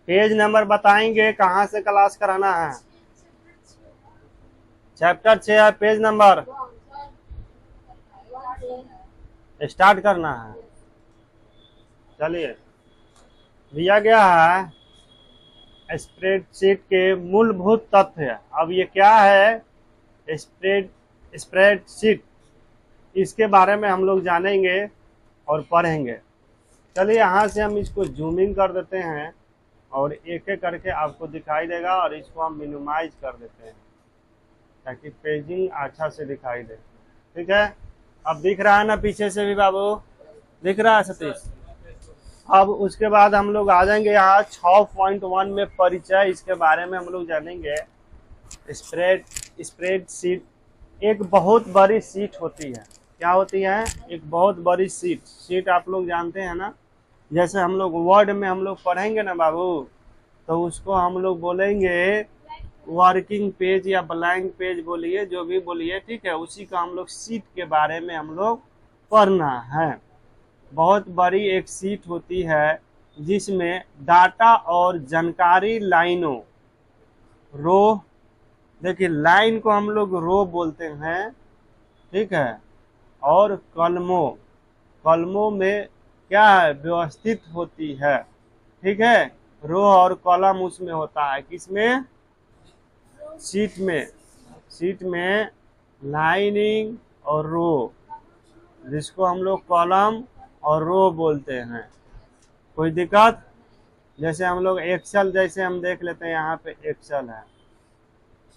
Page number बताएंगे कहाँ से क्लास कराना है। चैप्टर 6 है, पेज नंबर स्टार्ट करना है। चलिए, दिया गया है स्प्रेडशीट के मूलभूत तथ्य। अब ये क्या है स्प्रेडशीट, इसके बारे में हम लोग जानेंगे और पढ़ेंगे। चलिए यहाँ से हम इसको जूमिंग कर देते हैं और एक एक करके आपको दिखाई देगा, और इसको हम मिनिमाइज कर देते हैं ताकि पेजिंग अच्छा से दिखाई दे। ठीक है, अब दिख रहा है ना पीछे से भी बाबू, दिख रहा है सतीश? अब उसके बाद हम लोग आ जाएंगे यहाँ 6.1 में परिचय, इसके बारे में हम लोग जानेंगे। स्प्रेडशीट एक बहुत बड़ी शीट होती है। क्या होती है? एक बहुत बड़ी शीट आप लोग जानते हैं ना, जैसे हम लोग वर्ड में हम लोग पढ़ेंगे ना बाबू, तो उसको हम लोग बोलेंगे वर्किंग पेज या ब्लैंक पेज, बोलिए जो भी बोलिए, ठीक है। उसी का हम लोग शीट के बारे में हम लोग पढ़ना है। बहुत बड़ी एक शीट होती है जिसमें डाटा और जानकारी लाइनों, रो, देखिए लाइन को हम लोग रो बोलते हैं, ठीक है, और कलमों में क्या है, व्यवस्थित होती है, ठीक है। रो और कॉलम उसमें होता है, किसमें? शीट में लाइनिंग और रो, जिसको हम लोग कॉलम और रो बोलते हैं। कोई दिक्कत? जैसे हम लोग एक्सेल, जैसे हम देख लेते हैं, यहाँ पे एक्सेल है,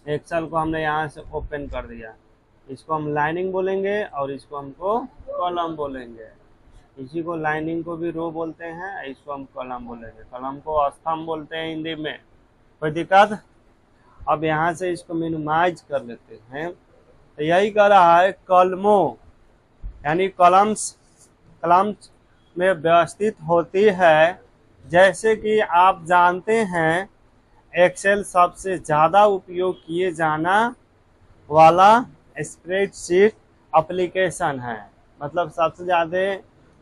एक्सेल को हमने यहाँ से ओपन कर दिया, इसको हम लाइनिंग बोलेंगे और इसको हमको कॉलम बोलेंगे। इसी को लाइनिंग को भी रो बोलते हैं, इसको हम कॉलम बोलेंगे। कॉलम को स्तंभ बोलते हैं हिंदी में। कोई दिक्कत? अब यहाँ से इसको मिनिमाइज कर लेते हैं, तो यही कह रहा है कलमों यानी कॉलम्स में व्यवस्थित होती है। जैसे कि आप जानते हैं एक्सेल सबसे ज़्यादा उपयोग किए जाना वाला स्प्रेडशीट एप्लीकेशन है। मतलब सबसे ज़्यादा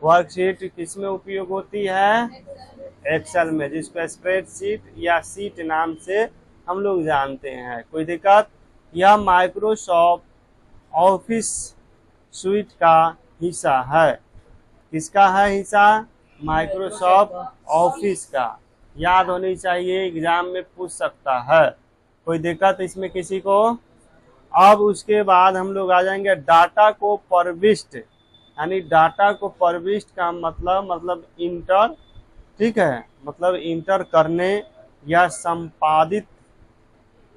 वर्कशीट किस में उपयोग होती है? एक्सेल में, जिसको स्प्रेडशीट या शीट नाम से हम लोग जानते हैं। कोई दिक्कत? यह माइक्रोसॉफ्ट ऑफिस सूट का हिस्सा है। किसका है हिस्सा? माइक्रोसॉफ्ट ऑफिस का। याद होनी चाहिए, एग्जाम में पूछ सकता है। कोई दिक्कत इसमें किसी को? अब उसके बाद हम लोग आ जाएंगे डाटा को प्रविष्ट, यानी डाटा को प्रविष्ट का मतलब इंटर, ठीक है, मतलब इंटर करने या संपादित,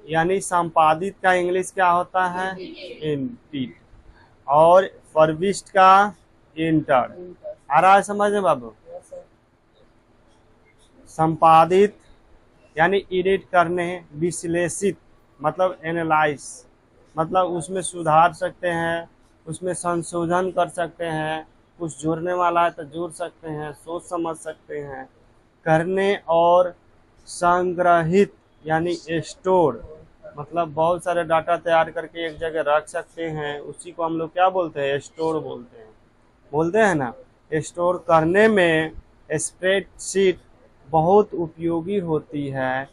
यानी संपादित का इंग्लिश क्या होता है? इनपुट, और प्रविष्ट का इंटर। आ रहा है समझ में बाबू? संपादित यानी एडिट करने, विश्लेषित मतलब एनालाइज, मतलब उसमें सुधार सकते हैं, उसमें संशोधन कर सकते हैं, कुछ जोड़ने वाला है तो जोड़ सकते हैं, सोच समझ सकते हैं। करने और संग्रहित यानी स्टोर, मतलब बहुत सारे डाटा तैयार करके एक जगह रख सकते हैं, उसी को हम लोग क्या बोलते हैं? स्टोर बोलते हैं ना। स्टोर करने में स्प्रेडशीट बहुत उपयोगी होती है।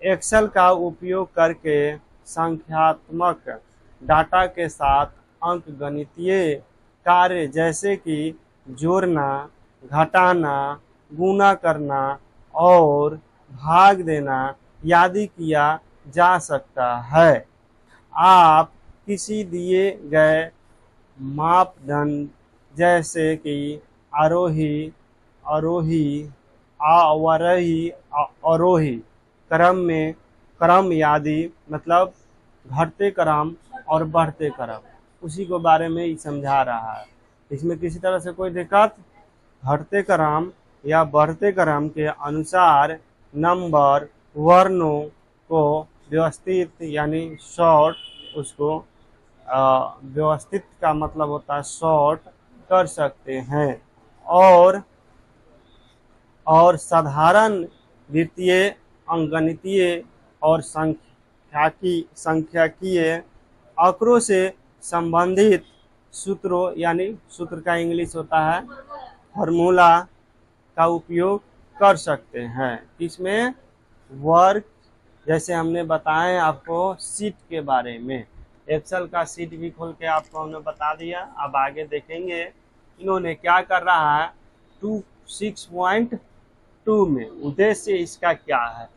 एक्सेल का उपयोग करके संख्यात्मक डाटा के साथ अंकगणितीय कार्य जैसे कि जोड़ना, घटाना, गुणा करना और भाग देना आदि किया जा सकता है। आप किसी दिए गए मापदंड जैसे कि आरोही, अवरोही क्रम में क्रम आदि, मतलब घटते क्रम और बढ़ते क्रम, उसी को बारे में ही समझा रहा है। इसमें किसी तरह से कोई दिक्कत? घटते क्रम या बढ़ते क्रम के अनुसार नंबर वर्णों को व्यवस्थित यानी शॉर्ट, उसको व्यवस्थित का मतलब होता है शॉर्ट कर सकते हैं। और साधारण वित्तीय, अंकगणितीय और सांख्यिकीय आंकड़ों से संबंधित सूत्रों, यानी सूत्र का इंग्लिश होता है फॉर्मूला, का उपयोग कर सकते हैं। इसमें वर्क, जैसे हमने बताए आपको शीट के बारे में, एक्सेल का शीट भी खोल के आपको हमने बता दिया। अब आगे देखेंगे इन्होंने क्या कर रहा है 6.2 में, उद्देश्य इसका क्या है।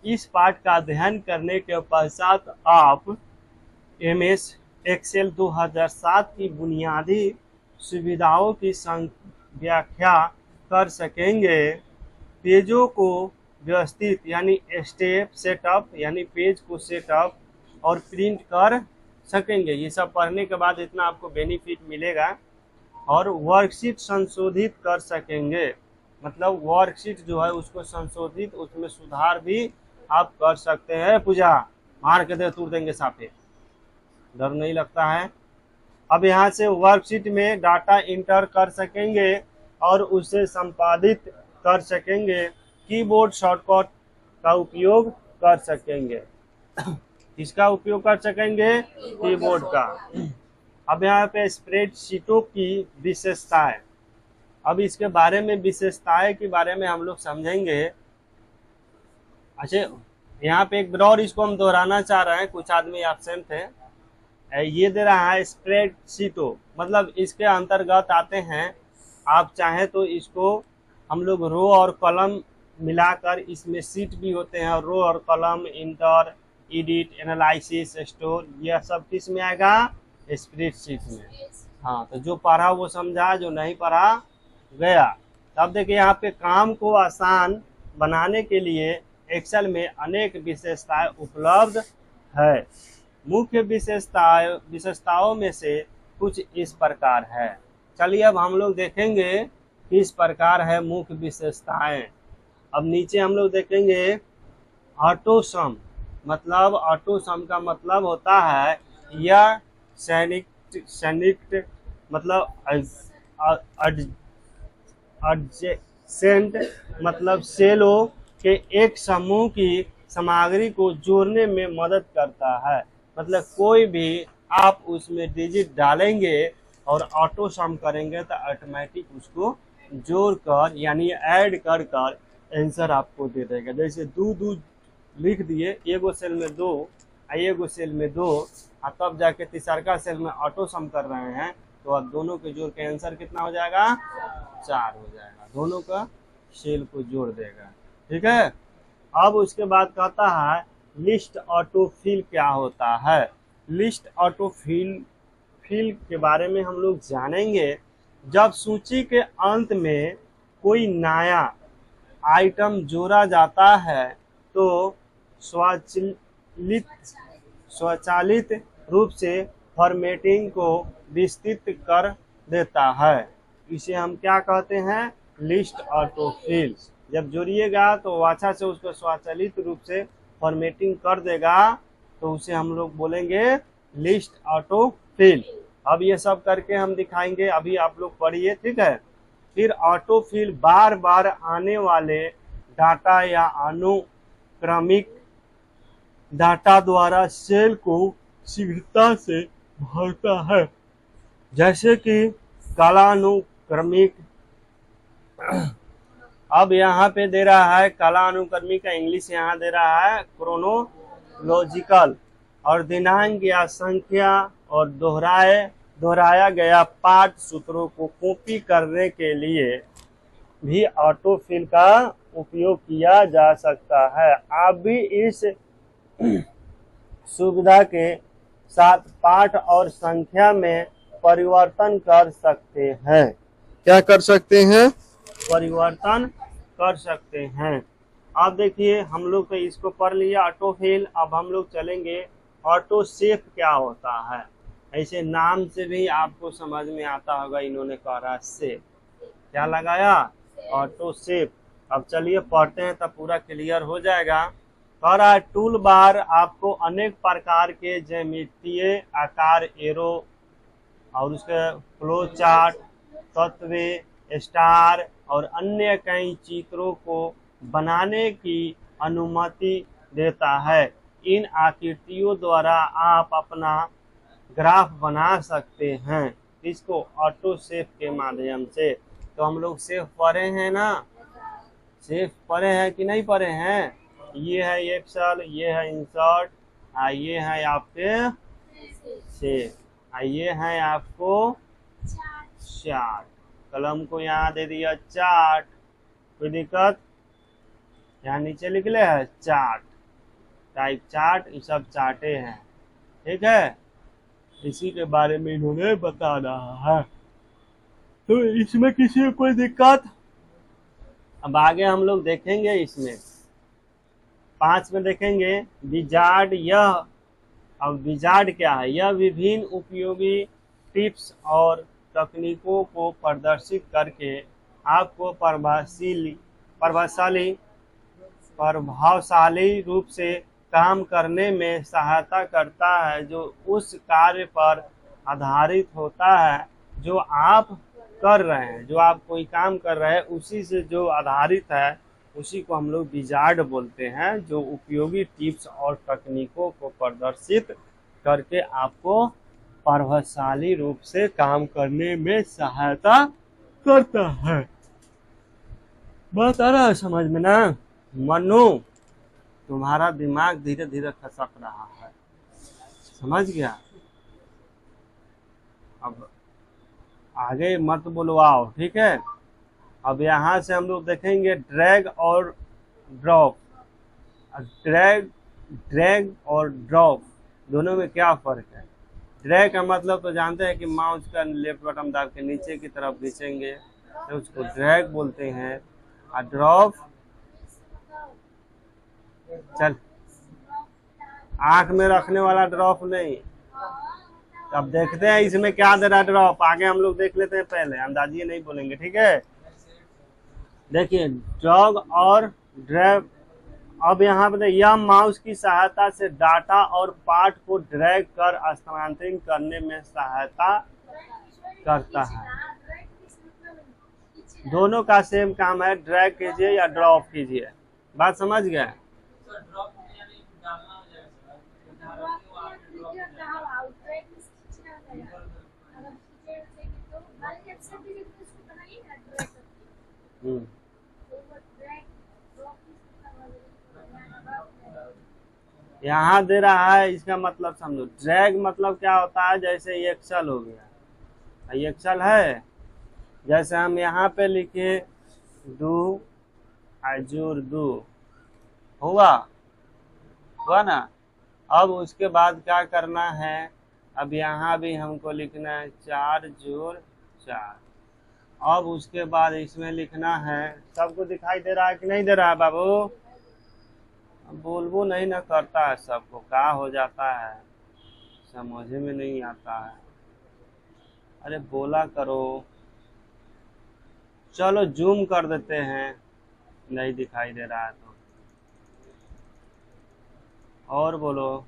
इस पाठ का अध्ययन करने के पश्चात आप MS एक्सेल 2007 की बुनियादी सुविधाओं की व्याख्या कर सकेंगे, पेजों को व्यवस्थित यानी स्टेप सेटअप यानी पेज को सेटअप और प्रिंट कर सकेंगे। ये सब पढ़ने के बाद इतना आपको बेनिफिट मिलेगा। और वर्कशीट संशोधित कर सकेंगे, मतलब वर्कशीट जो है उसको संशोधित, उसमें सुधार भी आप कर सकते हैं। पूजा मार के दे तोड़ देंगे साफे, डर नहीं लगता है। अब यहाँ से वर्कशीट में डाटा इंटर कर सकेंगे और उसे संपादित कर सकेंगे, कीबोर्ड शॉर्टकट का उपयोग कर सकेंगे। किसका उपयोग कर सकेंगे? कीबोर्ड का। अब यहाँ पे स्प्रेडशीटों की विशेषताएं, अब इसके बारे में विशेषताएं के बारे में हम लोग समझेंगे। अच्छा, यहाँ पे एक और इसको हम दोहराना चाह रहे हैं, कुछ आदमी एब्सेंट थे। ये दे रहा है स्प्रेडशीटों, मतलब इसके अंतर्गत आते हैं, आप चाहें तो इसको हम लोग रो और कॉलम मिलाकर, इसमें सीट भी होते हैं, और रो और column, inter, edit, analysis, store, यह सब किस में आएगा? स्प्रेडशीट में। हाँ, तो जो पढ़ा वो समझा, जो नहीं पढ़ा गया। अब देखिए यहाँ पे काम को आसान बनाने के लिए एक्सेल में अनेक विशेषताएं उपलब्ध है। मुख्य विशेषताओं में से कुछ इस प्रकार है। चलिए अब हम लोग देखेंगे किस प्रकार है मुख्य विशेषताएं। अब नीचे हम लोग देखेंगे ऑटो सम, मतलब ऑटो सम का मतलब होता है यह सैनिक मतलब एडजेसेंट, मतलब सेलों के एक समूह की सामग्री को जोड़ने में मदद करता है। मतलब कोई भी आप उसमें डिजिट डालेंगे और ऑटो सम करेंगे तो ऑटोमेटिक उसको जोड़कर यानी ऐड कर कर आंसर आपको दे देगा। जैसे 2 लिख दिए, एगो सेल में 2 एगो सेल में 2, और तब जाके तीसरका सेल में ऑटो सम कर रहे हैं, तो अब दोनों के जोड़ के आंसर कितना हो जाएगा? 4 हो जाएगा। दोनों का सेल को जोड़ देगा। ठीक है। अब उसके बाद कहता है लिस्ट ऑटो फिल क्या होता है। लिस्ट ऑटो फिल के बारे में हम लोग जानेंगे। जब सूची के अंत में कोई नया आइटम जोड़ा जाता है तो स्वचालित रूप से फॉर्मेटिंग को विस्तृत कर देता है। इसे हम क्या कहते हैं? List autofill. जब जोड़िएगा तो अच्छा से उसको स्वचालित रूप से फॉर्मेटिंग कर देगा, तो उसे हम लोग बोलेंगे लिस्ट ऑटो फिल। अब ये सब करके हम दिखाएंगे, अभी आप लोग पढ़िए। ठीक है। फिर ऑटो फिल बार बार आने वाले डाटा या अनुक्रमिक डाटा द्वारा सेल को शीघ्रता से भरता है, जैसे कि कालानुक्रमिक। अब यहाँ पे दे रहा है कालानुक्रमिक का इंग्लिश यहाँ दे रहा है क्रोनोलॉजिकल, और दिनांक या संख्या और दोहराया गया पाठ सूत्रों को कॉपी करने के लिए भी ऑटो फिल का उपयोग किया जा सकता है। आप भी इस सुविधा के साथ पाठ और संख्या में परिवर्तन कर सकते हैं। क्या कर सकते हैं? परिवर्तन कर सकते हैं। अब देखिए हम लोग तो इसको पढ़ लिया ऑटो फिल। अब हम लोग चलेंगे ऑटो सेव क्या होता है। ऐसे नाम से भी आपको समझ में आता होगा, इन्होंने कहा सेव, क्या लगाया? Auto save. अब चलिए पढ़ते हैं तब पूरा क्लियर हो जाएगा। कह रहा है टूल बार आपको अनेक प्रकार के ज्यामितीय आकार, एरो और उसके फ्लो चार्ट, तत्व, स्टार और अन्य कई चित्रों को बनाने की अनुमति देता है। इन आकृतियों द्वारा आप अपना ग्राफ बना सकते हैं, इसको ऑटो सेव के माध्यम से। तो हम लोग सेव पढ़े हैं ना? सेव पढ़े हैं कि नहीं पढ़े हैं? ये है एक्सेल, ये है इंसर्ट, ये है आपके सेव, ये है आपको चार्ट। कलम को यहाँ दे दिया चार्ट, कोई दिक्कत? यहाँ नीचे लिख ले है चार्ट, टाइप चार्ट, ये सब चार्टे हैं, ठीक है। इसी के बारे में इन्होंने बता रहा है, तो इसमें किसी को कोई दिक्कत? अब आगे हम लोग देखेंगे, इसमें 5 में देखेंगे विजार्ड। यह, अब विजार्ड क्या है? यह विभिन्न उपयोगी टिप्स और तकनीकों को प्रदर्शित करके आपको प्रभावशाली रूप से काम करने में सहायता करता है, जो उस कार्य पर आधारित होता है जो आप कर रहे हैं। जो आप कोई काम कर रहे हैं उसी से जो आधारित है, उसी को हम लोग विजार्ड बोलते हैं, जो उपयोगी टिप्स और तकनीकों को प्रदर्शित करके आपको प्रभावशाली रूप से काम करने में सहायता करता है। बात आ रहा है समझ में ना? मनु, तुम्हारा दिमाग धीरे धीरे खसक रहा है, समझ गया? अब आगे मत बुलवाओ, ठीक है। अब यहाँ से हम लोग देखेंगे ड्रैग और ड्रॉप। ड्रैग और ड्रॉप दोनों में क्या फर्क है? ड्रैग का मतलब तो जानते हैं कि माउस का लेफ्ट बटन दाब के नीचे की तरफ खींचेंगे तो उसको ड्रैग बोलते हैं, और ड्रॉप, चल आंख में रखने वाला ड्रॉप नहीं। अब देखते हैं इसमें क्या दे रहा है ड्रॉप, आगे हम लोग देख लेते हैं, पहले अंदाजिए नहीं बोलेंगे, ठीक है। देखिए ड्रैग और ड्रैग। अब यहाँ पे यह माउस की सहायता से डाटा और पाठ को ड्रैग कर स्थानांतरित करने में सहायता करता है। दोनों का सेम काम है, ड्रैग कीजिए या ड्रॉप कीजिए। बात समझ गए? यहाँ दे रहा है, इसका मतलब समझो। ड्रैग मतलब क्या होता है? जैसे एक्सेल हो गया, एक्सेल है, जैसे हम यहाँ पे लिखे डू आजूर डू, हुआ ना। अब उसके बाद क्या करना है? अब यहाँ भी हमको लिखना है 4 जोड़ 4। अब उसके बाद इसमें लिखना है, सबको दिखाई दे रहा है कि नहीं दे रहा है बाबू? बोलबो नहीं ना करता है, सबको क्या हो जाता है, समझ में नहीं आता है। अरे बोला करो। चलो जूम कर देते हैं, नहीं दिखाई दे रहा है तो। और बोलो,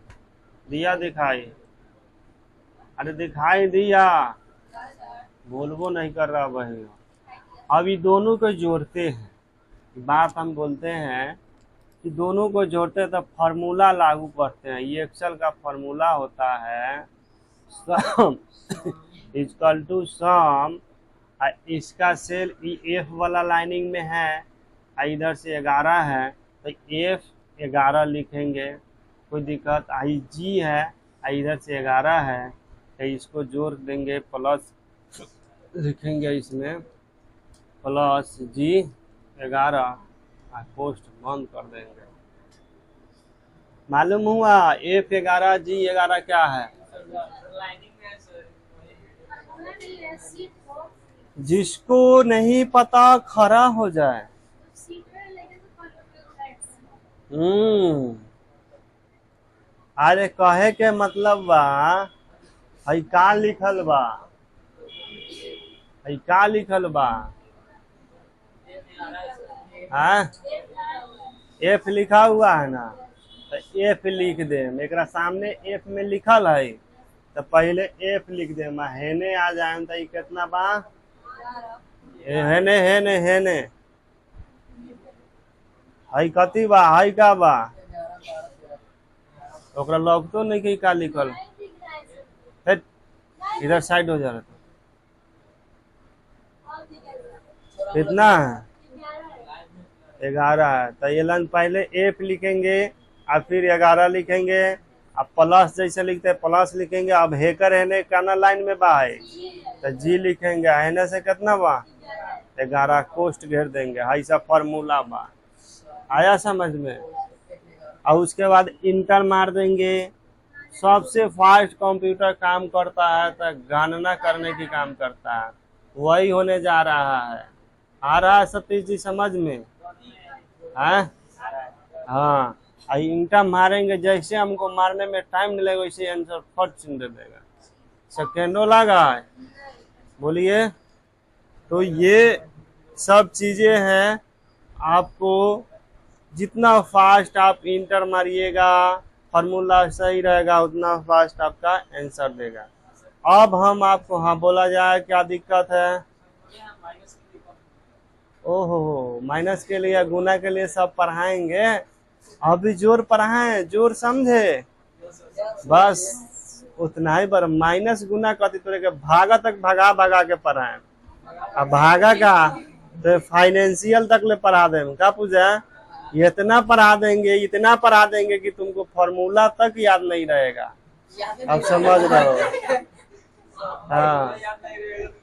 दिया दिखाई? अरे दिखाई दिया, बोलबो नहीं कर रहा वही। अब ये दोनों को जोड़ते हैं, बात हम बोलते हैं कि दोनों को जोड़ते तो फार्मूला लागू करते हैं। ये एक्सेल का फार्मूला होता है सम इक्वल टू सम, इसका सेल F वाला लाइनिंग में है, इधर से 11 है तो F11 लिखेंगे, कोई दिक्कत? G है, इधर से 11 है तो इसको जोड़ देंगे, प्लस लिखेंगे इसमें प्लस G11, पोस्ट बंद कर देंगे। मालूम हुआ? F11 G11 क्या है? जिसको नहीं पता खड़ा हो जाए। अरे कहे के मतलब बा, हई का लिखल बा, हई का लिखल बा? हाँ, F लिखा हुआ है ना, तो F लिख दे। एक सामने F में लिखल है तो पहले F लिख दे। हेने आ जाए तो कितना बा? हेने हेने हेने हई कथी बा, हई का बा? ओकरा लग तो नहीं कि का लिखल। इधर साइड हो जा रहा था। कितना है? 11 है, तो ये लाइन पहले एफ लिखेंगे और फिर 11 लिखेंगे। अब प्लस जैसे लिखते हैं प्लस लिखेंगे। अब हेकर है काना लाइन में बा है तो जी लिखेंगे, है से कितना बा 11 कोष्ट घेर देंगे। ऐसा फॉर्मूला बा, आया समझ में। और उसके बाद इंटर मार देंगे। सबसे फास्ट कंप्यूटर काम करता है तो गणना करने की काम करता है, वही होने जा रहा है। आ रहा है सतीश जी समझ में? है हाँ, इंटर मारेंगे, जैसे हमको मारने में टाइम नहीं लगेगा वैसे आंसर फट चिन्ह दे देगा, सेकेंडों लगा है। बोलिए। तो ये सब चीजें हैं। आपको जितना फास्ट आप इंटर मारिएगा फार्मूला सही रहेगा उतना फास्ट आपका आंसर देगा। अब हम आपको हाँ बोला जाए क्या दिक्कत है? ओहो, माइनस के लिए गुना के लिए सब पढ़ाएंगे। अभी जोर पढ़ाएं, जोर समझे, बस उतना ही पर माइनस गुना कति तरह के भागा तक भगा भगा के पढ़ाएं। अब भागा का तो फाइनेंशियल तक ले पढ़ा दें। क्या पूछा? इतना पढ़ा देंगे, इतना पढ़ा देंगे कि तुमको फॉर्मूला तक याद नहीं रहेगा। अब समझ रहे हो? हाँ,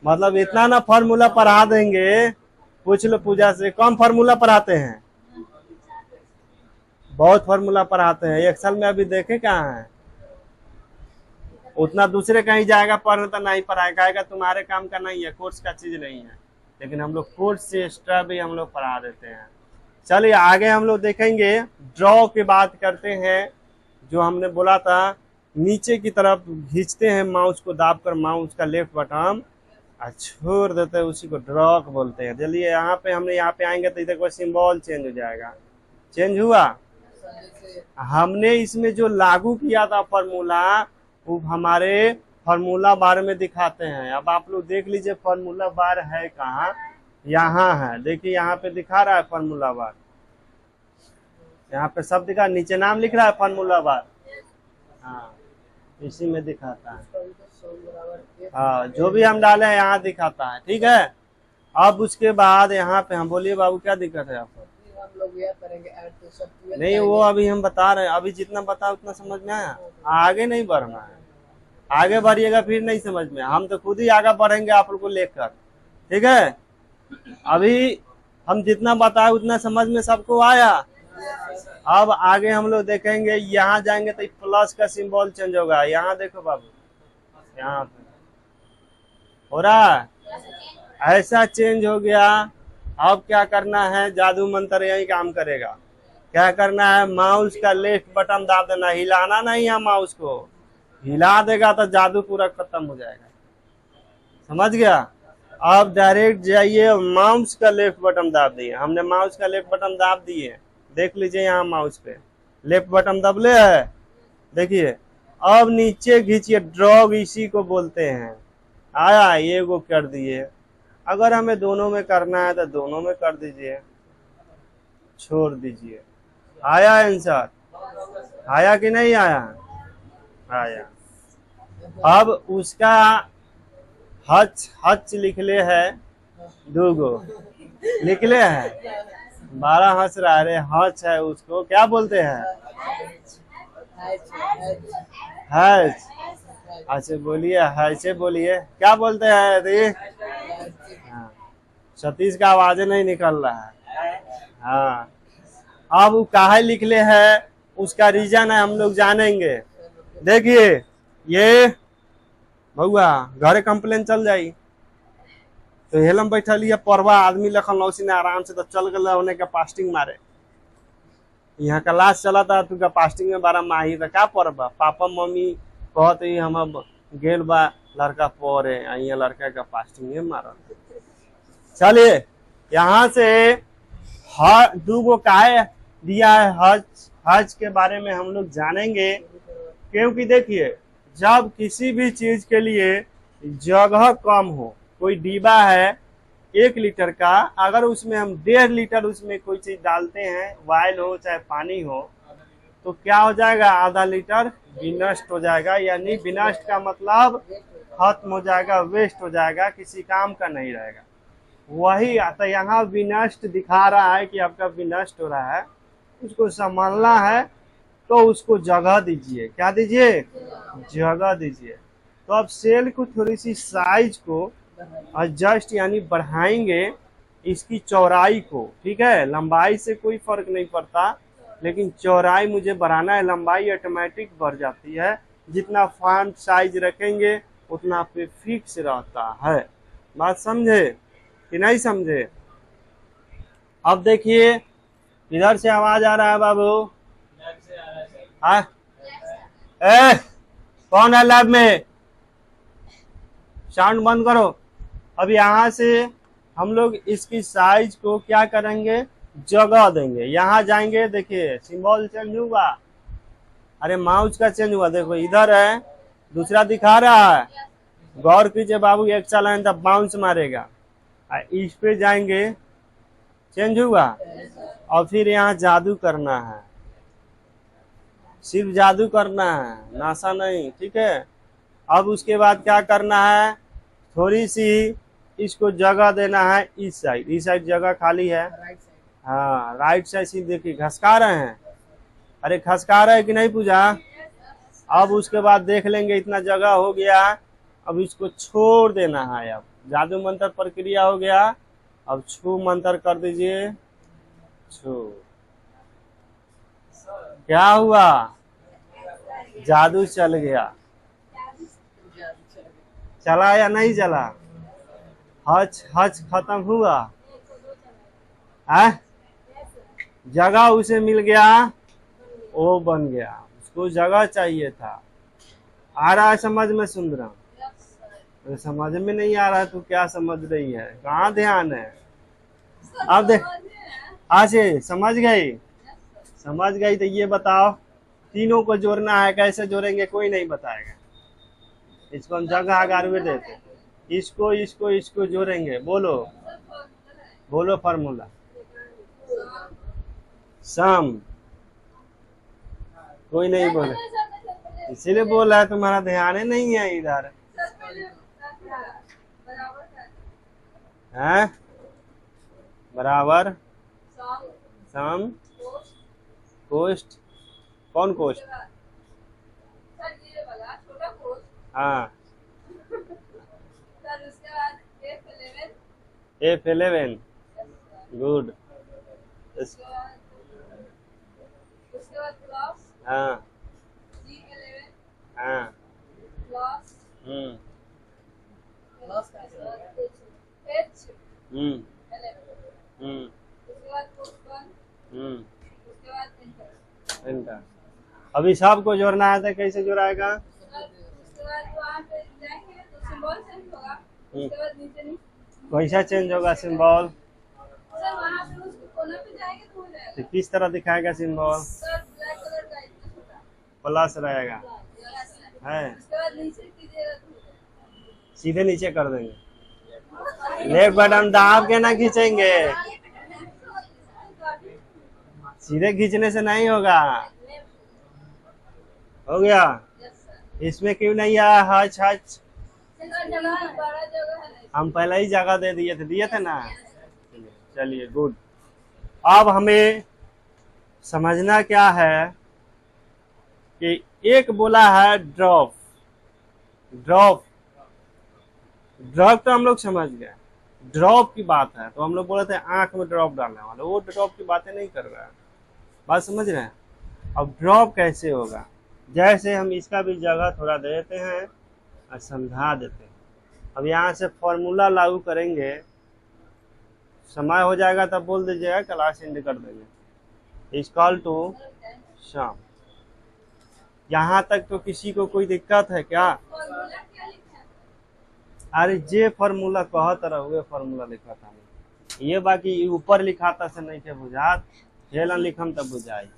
मतलब इतना ना फॉर्मूला पढ़ा देंगे। पूछ लो पूजा से, कम फॉर्मूला पढ़ाते हैं, बहुत फॉर्मूला पढ़ाते हैं। एक्सेल में अभी देखे कहाँ है? उतना दूसरे कहीं जाएगा पढ़ने तो नहीं पढ़ाएगा, तुम्हारे काम का नहीं है, कोर्स का चीज नहीं है। लेकिन हम लोग कोर्स से एक्स्ट्रा भी हम लोग पढ़ा देते हैं। चलिए आगे हम लोग देखेंगे। ड्रॉ की बात करते हैं। जो हमने बोला था नीचे की तरफ खींचते हैं माउस को दाबकर, माउस का लेफ्ट बटन छोड़ देते हैं, उसी को ड्रॉ बोलते हैं। चलिए यहाँ पे हमने यहाँ पे आएंगे तो इधर कोई सिंबल चेंज हो जाएगा। चेंज हुआ। हमने इसमें जो लागू किया था फॉर्मूला वो हमारे फॉर्मूला बार में दिखाते हैं। अब आप लोग देख लीजिए फॉर्मूला बार है कहाँ? यहाँ है, देखिए यहाँ पे दिखा रहा है फॉर्मूला बार। यहाँ पे सब दिखा, नीचे नाम लिख रहा है फॉर्मूला बार। हाँ, इसी में दिखाता है। हाँ, जो भी हम डाले हैं यहाँ दिखाता है। ठीक है। अब उसके बाद यहाँ पे हम बोलिए बाबू क्या दिक्कत है आपको? हम लोग यह करेंगे नहीं, वो अभी हम बता रहे हैं। अभी जितना बताया उतना समझ में आया, आगे नहीं बढ़ना है। आगे बढ़िएगा फिर नहीं समझ में, हम तो खुद ही आगे बढ़ेंगे आप लोग को लेकर। ठीक है। अभी हम जितना बताए उतना समझ में सबको आया। अब आगे हम लोग देखेंगे, यहाँ जाएंगे तो प्लस का सिंबल चेंज होगा। यहाँ देखो बाबू, यहाँ पे हो रहा है, ऐसा चेंज हो गया। अब क्या करना है? जादू मंत्र यही काम करेगा। क्या करना है? माउस का लेफ्ट बटन दाब देना, हिलाना नहीं है माउस को। हिला देगा तो जादू पूरा खत्म हो जाएगा। समझ गया? अब डायरेक्ट जाइए, माउस का लेफ्ट बटन दाब दिए। हमने माउस का लेफ्ट बटन दाब दिए, देख लीजिए यहाँ माउस पे लेफ्ट बटन दबले है, देखिए। अब नीचे खींचिए, ड्रॉग इसी को बोलते हैं। आया, ये को कर दिए। अगर हमें दोनों में करना है तो दोनों में कर दीजिए, छोड़ दीजिए। आया आंसर? आया कि नहीं आया? आया। अब उसका हच हच लिख ले है, दूगो लिख ले है, 12 हंस रहा है। हच है, उसको क्या बोलते हैं? हच। अच्छा बोलिए, हचे बोलिए, क्या बोलते हैं? हाँ, सतीश का आवाज नहीं निकल रहा है। हाँ, अब वो काहे लिख ले है, उसका रीजन है, हम लोग जानेंगे। देखिए ये बउआ घरे कंप्लेन चल जाई तो हेलम बैठल ये परवा आदमी लखन लौसी ने आराम से तो चल गए होने का पास्टिंग मारे। यहाँ क्लास चला था तू का पास्टिंग में 12 माही तो क्या परवा पापा मम्मी कहते ही हम गेल बा लड़का पढ़े, यहाँ लड़का का पास्टिंग मारा। चलिए यहाँ से दूगो काहे दिया है हज, हज के बारे में हम लोग जानेंगे। क्योंकि देखिए जब किसी भी चीज के लिए जगह कम हो, कोई डिब्बा है 1 लीटर का, अगर उसमें हम 1.5 लीटर उसमें कोई चीज डालते हैं, ऑयल हो चाहे पानी हो, तो क्या हो जाएगा? आधा लीटर विनष्ट हो जाएगा। यानी विनष्ट का मतलब खत्म हो जाएगा, वेस्ट हो जाएगा, किसी काम का नहीं रहेगा। वही आता, यहाँ विनष्ट दिखा रहा है कि आपका विनष्ट हो रहा है, उसको संभालना है तो उसको जगह दीजिए। क्या दीजिए? जगह दीजिए। तो अब सेल को थोड़ी सी साइज को एडजस्ट यानी बढ़ाएंगे, इसकी चौड़ाई को, ठीक है। लंबाई से कोई फर्क नहीं पड़ता, लेकिन चौड़ाई मुझे बढ़ाना है, लंबाई ऑटोमेटिक बढ़ जाती है। जितना फॉन्ट साइज रखेंगे उतना पे फिक्स रहता है। बात समझे कि नहीं समझे? अब देखिए इधर से आवाज आ रहा है बाबू। हाँ, ए कौन है लैब में? साउंड बंद करो। अब यहाँ से हम लोग इसकी साइज को क्या करेंगे? जगह देंगे। यहाँ जाएंगे, देखिए सिंबल चेंज हुआ, अरे माउस का चेंज हुआ, देखो इधर है, दूसरा दिखा रहा है। गौर कीजिए बाबू, एक चलाएं तब बाउंस मारेगा। इस पे जाएंगे, चेंज हुआ, और फिर यहाँ जादू करना है, सिर्फ जादू करना है, नासा नहीं, ठीक है। अब उसके बाद क्या करना है? थोड़ी सी इसको जगह देना है इस साइड जगह खाली है। राइट साइड, हाँ राइट साइड से देखिए घसका रहे हैं, अरे खसका रहे कि नहीं पूजा? अब उसके बाद देख लेंगे इतना जगह हो गया, अब इसको छोड़ देना है। अब जादू मंत्र प्रक्रिया हो गया, अब छू मंत्र कर दीजिए, छू। क्या हुआ? जादू चल गया। चला या नहीं चला? हच हच खत्म हुआ है, जगह उसे मिल गया, वो बन गया। उसको जगह चाहिए था। आ रहा है समझ में सुंदरम? तो समझ में नहीं आ रहा, तू क्या समझ रही है? कहाँ ध्यान है? अब देख, आज समझ गई? समझ गई तो ये बताओ, तीनों को जोड़ना है, कैसे जोड़ेंगे कोई नहीं बताएगा। इसको हम जगह 11वें देते, इसको इसको इसको जोड़ेंगे। बोलो बोलो फार्मूला। सम, कोई नहीं बोले, इसीलिए बोल रहा है, तुम्हारा ध्यान ही नहीं है इधर। है बराबर सम कोष्ठ, कौन कोष्ठ? हाँ F11, गुड। हाँ हाँ हम्म हम्म हम्म हम्म इनका अभी सबको जोड़ना है तो कैसे जोड़ाएगा? कैसा चेंज होगा सिंबल? तो किस तरह दिखाएगा सिंबल? प्लस रहेगा है, सीधे नीचे कर देंगे। लेफ्ट बटन दाब के ना खींचेंगे, सीधे खींचने से नहीं होगा। हो गया? इसमें क्यों नहीं आया हच हच? हम पहले ही जगह दिए थे ना। चलिए गुड। अब हमें समझना क्या है कि एक बोला है ड्रॉप, ड्रॉप ड्रॉप तो हम लोग समझ गए, ड्रॉप की बात है तो हम लोग बोले थे आंख में ड्रॉप डालने वाले, वो ड्रॉप की बातें नहीं कर रहा है। बात समझ रहे हैं? अब ड्रॉप कैसे होगा? जैसे हम इसका भी जगह थोड़ा दे देते हैं और समझा देते हैं। अब यहाँ से फॉर्मूला लागू करेंगे, समय हो जाएगा तब बोल दीजिएगा, क्लास एंड कर देंगे। इक्वल टू सम। यहाँ तक तो किसी को कोई दिक्कत है क्या? अरे जे फॉर्मूला कहत रहुए फॉर्मूला लिखा था, ये बाकी ऊपर लिखा था से नहीं थे बुझात, हेलन लिखम तब बुझाई।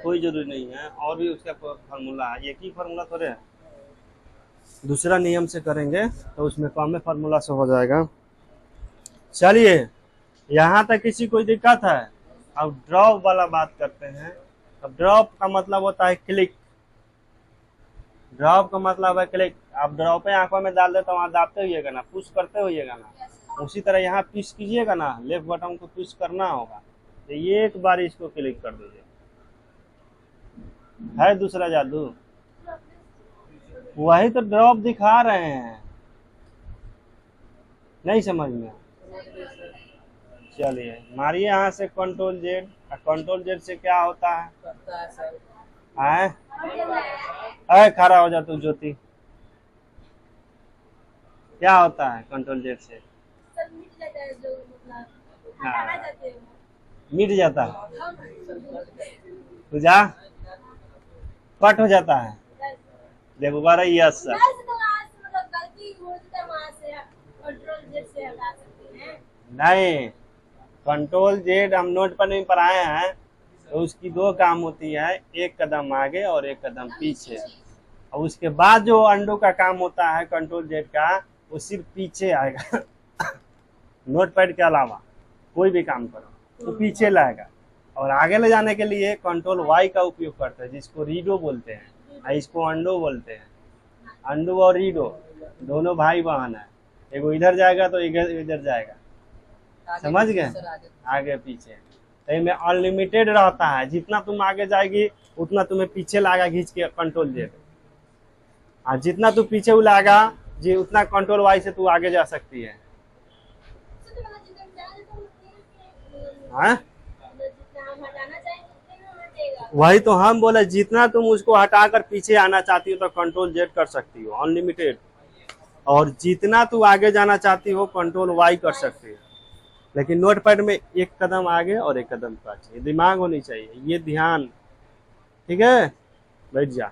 कोई जरूरी नहीं है, और भी उसका फार्मूला है, एक ही फार्मूला थोड़े है। दूसरा नियम से करेंगे तो उसमें कम फार्मूला से हो जाएगा। चलिए यहाँ तक किसी कोई दिक्कत है? अब ड्रॉप वाला बात करते हैं। अब ड्रॉप का मतलब होता है क्लिक, ड्रॉप का मतलब है क्लिक। आप ड्रॉप आंखों में डाल देते, वहां दाबते होइएगा ना, पुश करते होइएगा ना, उसी तरह यहाँ पुश कीजिएगा ना, लेफ्ट बटन को पुश करना होगा। तो ये एक बार इसको क्लिक कर दीजिए। है दूसरा जादू, वही तो ड्रॉप दिखा रहे हैं, नहीं समझ में? चलिए मारिए यहाँ से कंट्रोल जेड। कंट्रोल जेड से क्या होता है? करता है सर। आए अरे खड़ा हो जा तू ज्योति। क्या होता है कंट्रोल जेड से? सर मिट जाता है जो मतलब हाँ। हटाना चाहते हैं मिट जाता है, हम तू जा, कट हो जाता है। देखो बारा यस सर। वैसे तो आज मतलब गलती हो जाता है, वहां से कंट्रोल जेड से हटा सकते हैं। नहीं, कंट्रोल जेड हम नोट पर नहीं पढ़ाए हैं, तो उसकी दो काम होती है, एक कदम आगे और एक कदम पीछे। और उसके बाद जो अंडो का काम होता है कंट्रोल जेड का, वो सिर्फ पीछे आएगा। नोट पैड के अलावा कोई भी काम करो तो पीछे लाएगा। और आगे ले जाने के लिए कंट्रोल वाई का उपयोग करते हैं, जिसको रीडो बोलते हैं, और इसको अंडो बोलते हैं। अंडो और रीडो दोनों भाई बहन है, एगो इधर जाएगा तो इधर जाएगा, आगे समझ पीछे गए? सर, आगे आगे पीछे। तो इनमें अनलिमिटेड रहता है, जितना तुम आगे जाएगी उतना तुम्हें पीछे लाएगा खींच के कंट्रोल जेड, और जितना तू पीछे उलाएगा जी उतना कंट्रोल वाई से तू आगे जा सकती है। तो मतलब जितना चाहे तो हाँ जितना हम हटाना चाहेंगे उतना हटेगा। वही तो हम बोले, जितना तुम उसको हटाकर पीछे आना चाहती हो तो कंट्रोल जेड कर सकती हो अनलिमिटेड, और जितना तू आगे जाना चाहती हो कंट्रोल वाई कर सकती हो। लेकिन नोट पैड में एक कदम आगे और एक कदम पीछे, दिमाग होनी चाहिए, ये ध्यान। ठीक है, बैठ जा।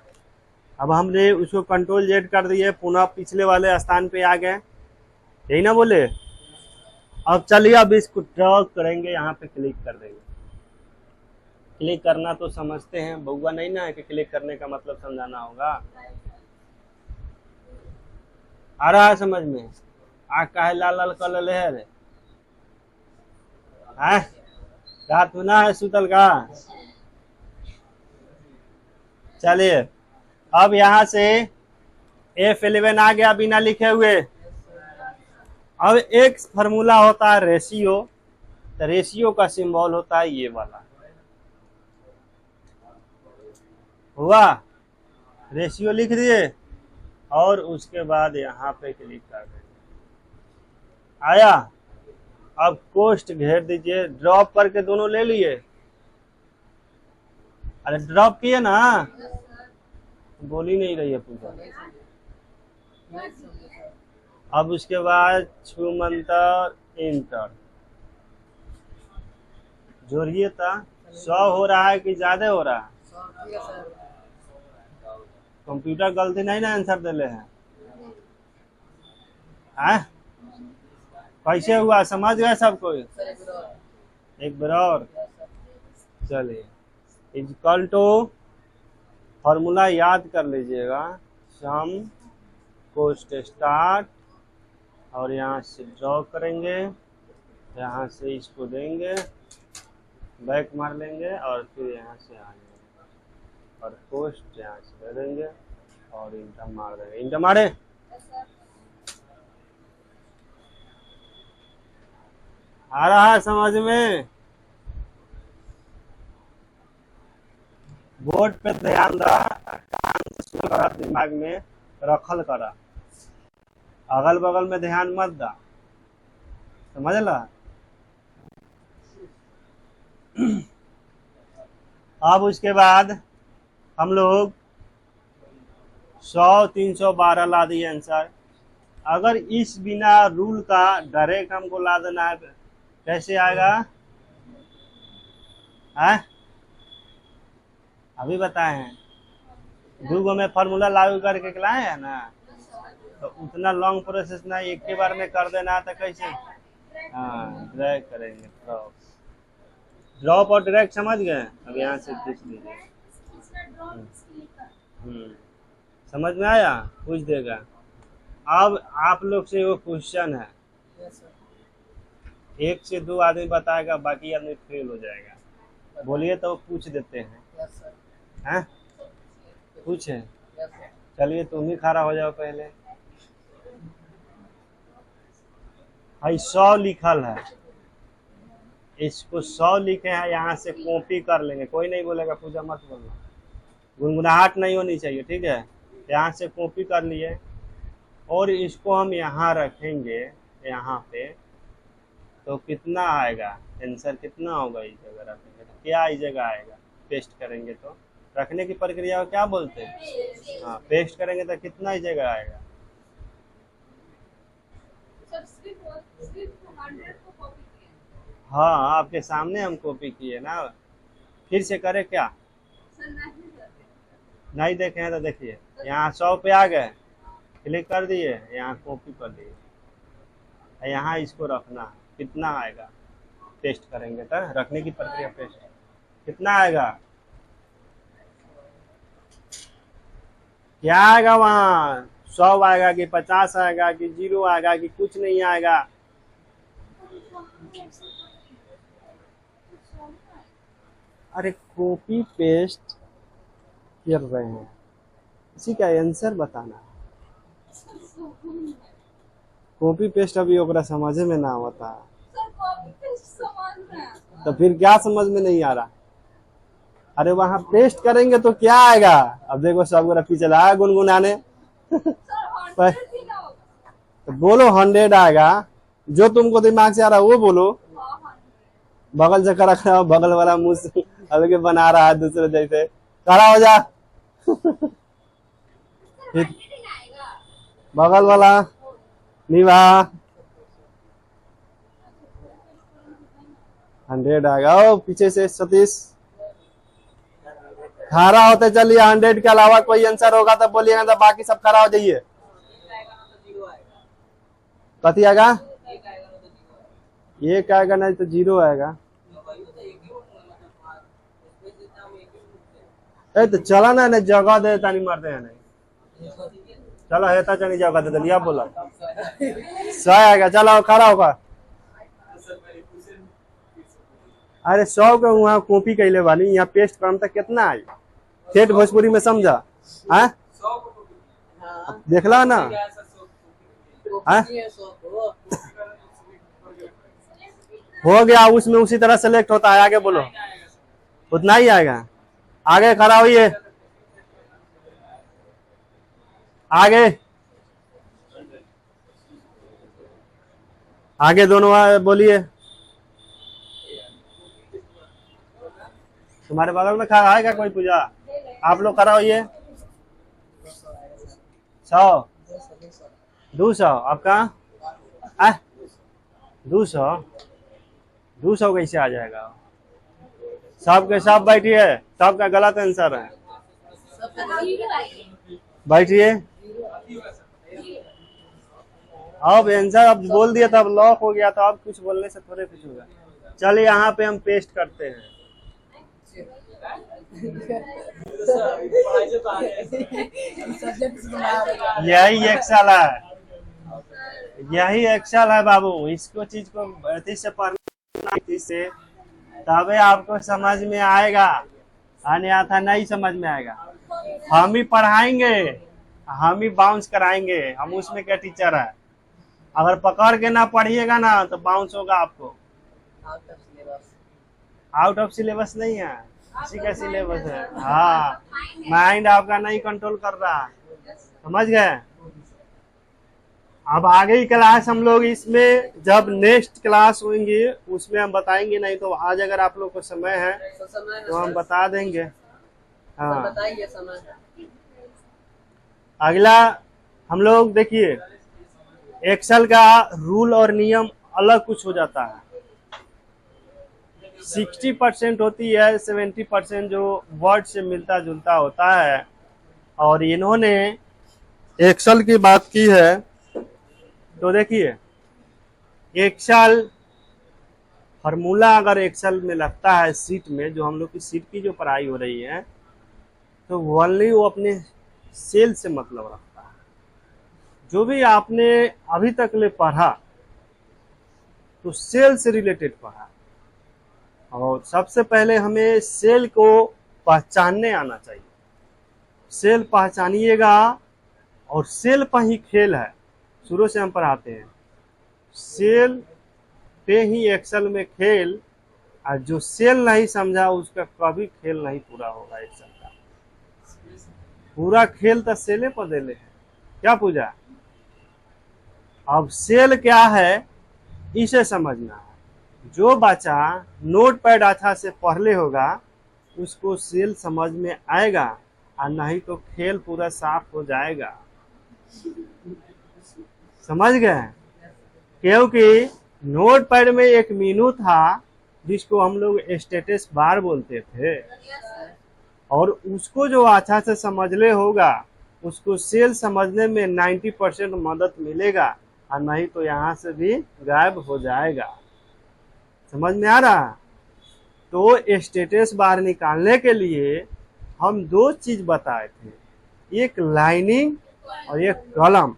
अब हमने उसको कंट्रोल जेड कर दिए, पुनः पिछले वाले स्थान पे आ गए, यही ना बोले? अब चलिए अब इसको ड्रॉ करेंगे, यहाँ पे क्लिक कर देंगे। क्लिक करना तो समझते हैं, बउआ नहीं ना है कि क्लिक करने का मतलब समझाना होगा। आ रहा है समझ में? आँख का है लाल लाल कलर है रे, हैं? रात में ना है सुतल का। चलिए अब यहाँ से F11 आ गया बिना लिखे हुए। अब एक फार्मूला होता है रेशियो, तो रेशियो का सिंबल होता है ये वाला, हुआ? रेशियो लिख दिए और उसके बाद यहाँ पे क्लिक कर देंगे, आया? अब कोष्ट घेर दीजिए, ड्रॉप करके दोनों ले लिए। अरे ड्रॉप किए ना, बोल ही नहीं रही है पूजा। नहीं समझे सर। अब उसके बाद छूमंतर इंटर जोड़िए था। 100 हो रहा है कि ज्यादा हो रहा है? सर ठीक है सर। कंप्यूटर गलती नहीं ना आंसर दिले हैं? हैं? कैसे हुआ समझ गए सब कोई? सर एक बार और। एक बार और यस सर। चलिए, इक्वल टू फॉर्मूला याद कर लीजिएगा, सम कोस्ट स्टार्ट, और यहाँ से ड्रॉ करेंगे, यहाँ से इसको देंगे, बैक मार लेंगे और फिर यहाँ से आ जाएंगे, और कोस्ट यहाँ से दे देंगे और इंटर मार देंगे। इंटर मारे, आ रहा है समझ में? बोर्ड पे ध्यान रहा, दिमाग में रखल करा, अगल बगल में ध्यान मत दा, समझ ला? अब उसके बाद हम लोग 100 312 ला दिए आंसर। अगर इस बिना रूल का डायरेक्ट हमको ला देना है, कैसे आएगा? है अभी बताए हैं, दूगो में फॉर्मूला लागू करके लाए हैं ना, तो उतना लॉन्ग प्रोसेस ना, एक के बार में कर देना है तो कैसे? हाँ ड्रैग करेंगे, ड्रॉप और डायरेक्ट समझ गए? अब यहाँ से देख लीजिए, समझ में आया? पूछ देगा। अब आप लोग से वो क्वेश्चन है, यस सर। 1 से 2 आदमी बताएगा, बाकी आदमी फेल हो जाएगा। बोलिए तो पूछ देते हैं, यस सर। हैं? पूछे? Yes sir. चलिए तुम ही खड़ा हो जाओ पहले। भाई 100 लिखल है, इसको 100 लिखे हैं, यहाँ से कॉपी कर लेंगे, कोई नहीं बोलेगा पूजा मत बोलना, गुनगुनाहट नहीं होनी चाहिए, ठीक है। यहाँ से कॉपी कर लिए और इसको हम यहाँ रखेंगे, यहाँ पे तो कितना आएगा आंसर, कितना होगा इस जगह रखेंगे तो क्या इस जगह आएगा, पेस्ट करेंगे तो रखने की प्रक्रिया को क्या बोलते हैं, हाँ पेस्ट करेंगे तो कितना इस जगह आएगा। सर सिर्फ 100 को कॉपी किए। हाँ आपके सामने हम कॉपी किए ना, फिर से करें क्या, सर नहीं करते। नहीं देखे हैं तो देखिए यहाँ 100 पे आ गए, क्लिक कर दिए, यहाँ कॉपी कर दिए, यहाँ इसको रखना, कितना आएगा पेस्ट करेंगे तो रखने की प्रक्रिया पेस्ट कितना आएगा, क्या आएगा वहाँ 100 आएगा कि 50 आएगा कि 0 आएगा कि कुछ नहीं आएगा। अरे कॉपी पेस्ट कर रहे हैं, इसी का आंसर बताना, कॉपी पेस्ट अभी ओकरा समझ में ना होता, सर कॉपी पेस्ट समझ में आता। तो फिर क्या समझ में नहीं आ रहा। अरे वहां पेस्ट करेंगे तो क्या आएगा, अब देखो सब पीछे चला है गुनगुनाने सर 100 ही ना होगा। तो बोलो 100 आएगा, जो तुमको दिमाग से आ रहा है वो बोलो, हाँ, 100। बगल से खड़ा खड़ा बगल वाला मुंह से अलग बना रहा है दूसरे जैसे, खड़ा हो जा सर 100 ही ना आएगा। बगल वाला निभा 100 आएगा। ओ पीछे से सतीश खड़ा होते चलिए, 100 के अलावा कोई आंसर होगा तो बोलिएगा, तो बाकी सब खड़ा हो जाइए। कथी आएगा, एक आएगा नहीं तो 0 आएगा। ए तो चला ना, नहीं जगह दे तानी मारते हैं नहीं, चलो हेता चनी जगह दे दिया, बोला 100 आएगा, चलो खड़ा होगा। अरे 100 के वहाँ कॉपी कैले वाली, यहाँ पेस्ट करम तक कितना आई, ठेठ भोजपुरी में समझा है, देखला ना है? हो गया, उसमें उसी तरह सेलेक्ट होता है, आगे बोलो, उतना ही आएगा। आगे खड़ा होइए, आगे आगे दोनों बोलिए, तुम्हारे बगल में खड़ा है क्या कोई पूजा, आप लोग खड़ा होइए। 100 200 आपका 200 कैसे आ जाएगा, सब के सब बैठिए, सबका गलत आंसर है, बैठिए। अब आंसर अब बोल दिया तब लॉक हो गया, तो अब कुछ बोलने से थोड़े कुछ होगा। चलिए यहाँ पे हम पेस्ट करते हैं, यही एक्सेल है, यही एक्सेल है बाबू, इसको चीज को अति से पढ़ना से तबे आपको समझ में आएगा, अन्यथा नहीं समझ में आएगा। हम ही पढ़ाएंगे, हम ही बाउंस कराएंगे, हम उसमें क्या टीचर है, अगर पकड़ के ना पढ़िएगा ना तो बाउंस होगा आपको। आउट ऑफ सिलेबस नहीं है, इसी का सिलेबस है, हाँ माइंड आपका नहीं कंट्रोल कर रहा, समझ गए। अब आगे की क्लास हम लोग इसमें जब नेक्स्ट क्लास होंगी उसमें हम बताएंगे, नहीं तो आज अगर आप लोग को समय है तो हम बता देंगे। हाँ बताइए समय। अगला हम लोग देखिए, एक्सेल का रूल और नियम अलग कुछ हो जाता है, 60% होती है, 70% जो वर्ड से मिलता जुलता होता है। और इन्होंने एक्सेल की बात की है तो देखिए, एक्सेल फार्मूला अगर एक्सेल में लगता है सीट में, जो हम लोग की सीट की जो पढ़ाई हो रही है, तो ओनली वो अपने सेल से मतलब रखता है। जो भी आपने अभी तक ले पढ़ा तो सेल से रिलेटेड पढ़ा, और सबसे पहले हमें सेल को पहचानने आना चाहिए। सेल पहचानिएगा और सेल पर ही खेल है। शुरू से हम पढ़ाते हैं, सेल पे ही एक्सेल में खेल, और जो सेल नहीं समझा उसका कभी खेल नहीं पूरा होगा एक्सेल का। पूरा खेल तो सेले पर देले है। क्या पूजा? अब सेल क्या है इसे समझना है। जो बच्चा नोट पैड अच्छा से पढ़ ले होगा उसको सेल समझ में आएगा, और नहीं तो खेल पूरा साफ हो जाएगा। समझ गए? क्योंकि नोट पैड में एक मेनू था जिसको हम लोग स्टेटस बार बोलते थे, और उसको जो अच्छा से समझ ले होगा उसको सेल समझने में 90% मदद मिलेगा, और नहीं तो यहाँ से भी गायब हो जाएगा। समझ में आ रहा? तो स्टेटस बार निकालने के लिए हम दो चीज बताए थे, एक लाइनिंग और एक कॉलम।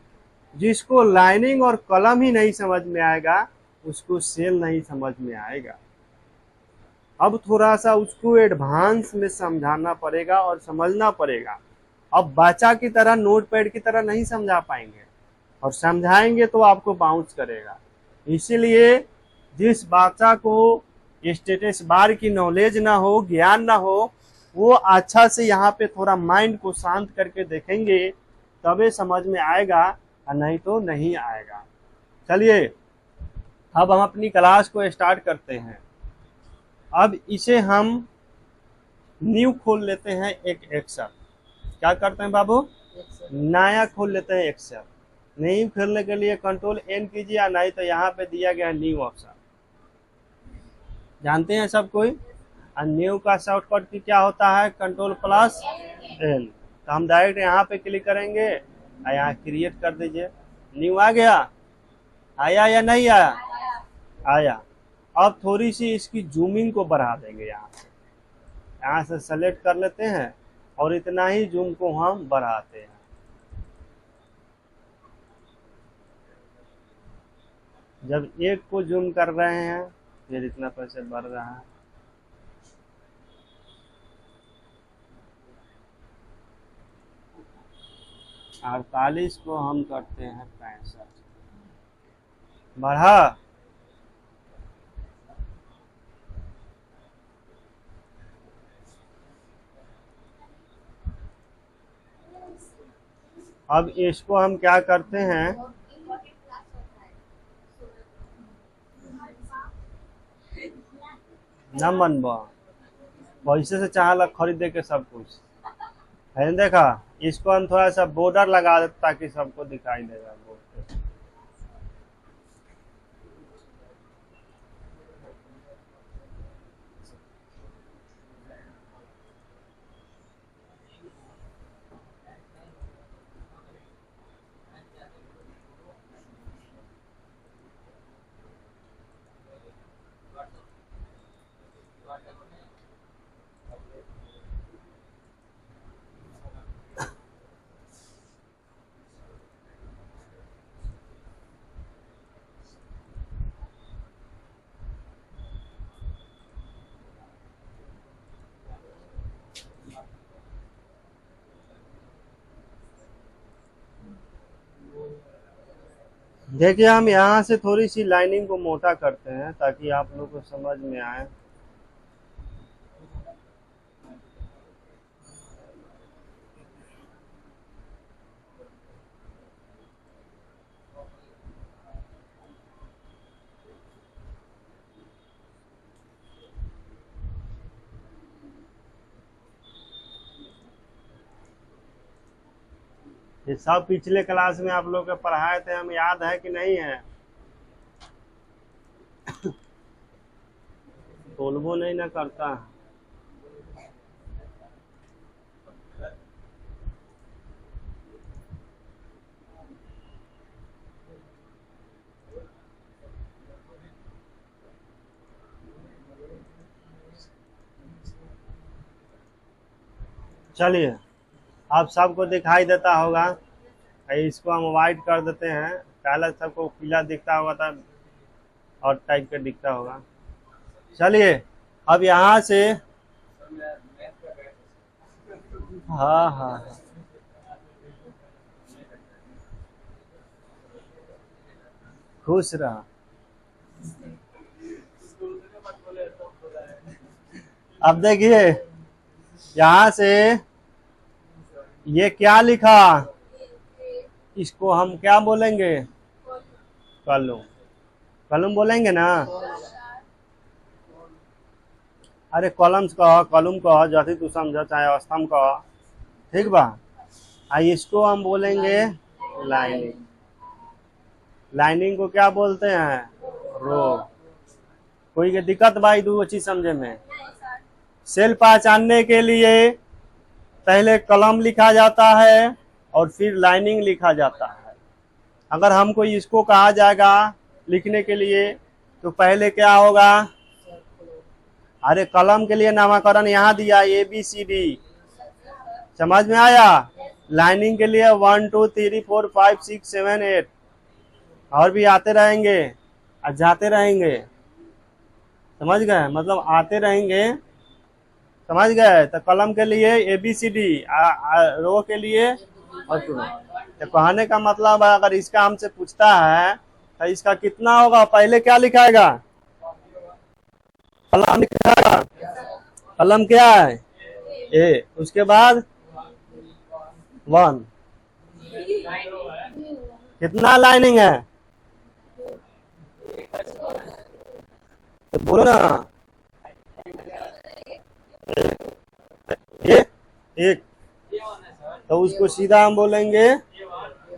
जिसको लाइनिंग और कॉलम ही नहीं समझ में आएगा उसको सेल नहीं समझ में आएगा। अब थोड़ा सा उसको एडवांस में समझाना पड़ेगा और समझना पड़ेगा। अब बच्चा की तरह नोट पैड की तरह नहीं समझा पाएंगे, और समझाएंगे तो आपको बाउंस करेगा। इसीलिए जिस बच्चा को स्टेटस बार की नॉलेज ना हो, ज्ञान ना हो, वो अच्छा से यहाँ पे थोड़ा माइंड को शांत करके देखेंगे तबे समझ में आएगा, और नहीं तो नहीं आएगा। चलिए अब हम अपनी क्लास को स्टार्ट करते हैं। अब इसे हम न्यू खोल लेते हैं एक एक्सेल। क्या करते हैं बाबू? नया खोल लेते हैं एक्सेल। न्यू खोलने के लिए कंट्रोल एन कीजिए, या नहीं तो यहाँ पे दिया गया है न्यू ऑप्शन। जानते हैं सब कोई? और न्यू का शॉर्टकट की क्या होता है? Control plus N. तो हम डायरेक्ट यहाँ पे क्लिक करेंगे और यहाँ क्रिएट कर दीजिए। न्यू आ गया? आया या नहीं आया? आया। अब थोड़ी सी इसकी जूमिंग को बढ़ा देंगे। यहाँ से सेलेक्ट कर लेते हैं और इतना ही जूम को हम बढ़ाते हैं। जब एक को जूम कर रहे हैं फिर इतना पैसे बढ़ रहा है। अड़तालीस को हम करते हैं 65। बढ़ा। अब इसको हम क्या करते हैं, न मनबा पैसे से चाह खरीदे के सब कुछ है। देखा, इसको हम थोड़ा सा बॉर्डर लगा देते ताकि सबको दिखाई देगा। देखिए हम यहाँ से थोड़ी सी लाइनिंग को मोटा करते हैं ताकि आप लोग को समझ में आए। ये सब पिछले क्लास में आप लोग के पढ़ाए थे, हम याद है कि नहीं है? बोलबो नहीं ना करता है। चलिए आप सबको दिखाई देता होगा। इसको हम वाइट कर देते हैं, पहले सबको पीला दिखता होगा तब और टाइप का दिखता होगा। चलिए अब यहाँ से हाँ हाँ खुश रह। अब देखिए यहाँ से ये क्या लिखा, इसको हम क्या बोलेंगे, कलम। कलम बोलेंगे ना। अरे कलम कह, कलम कह, जैसे तू समझ, चाहे स्तंभ कह, ठीक बा। इसको हम बोलेंगे लाइनिंग। लाइनिंग को क्या बोलते हैं, रो। कोई के दिक्कत भाई दो चीज समझे में। सेल पहचानने के लिए पहले कलम लिखा जाता है और फिर लाइनिंग लिखा जाता है। अगर हमको इसको कहा जाएगा लिखने के लिए तो पहले क्या होगा, अरे कलम के लिए नामकरण यहाँ दिया ABCD, समझ में आया। लाइनिंग के लिए 1 2 3 4 5 6 7 8 और भी आते रहेंगे और जाते रहेंगे, समझ गए, मतलब आते रहेंगे, समझ गए। तो कलम के लिए ABCD, रो के लिए और तो कहने का मतलब है अगर इसका हमसे पूछता है तो इसका कितना होगा, पहले क्या लिखाएगा, कलम लिखाएगा। कलम क्या है, A, उसके बाद 1, कितना लाइनिंग है, तो बोलो ना, ये एक, तो उसको सीधा हम बोलेंगे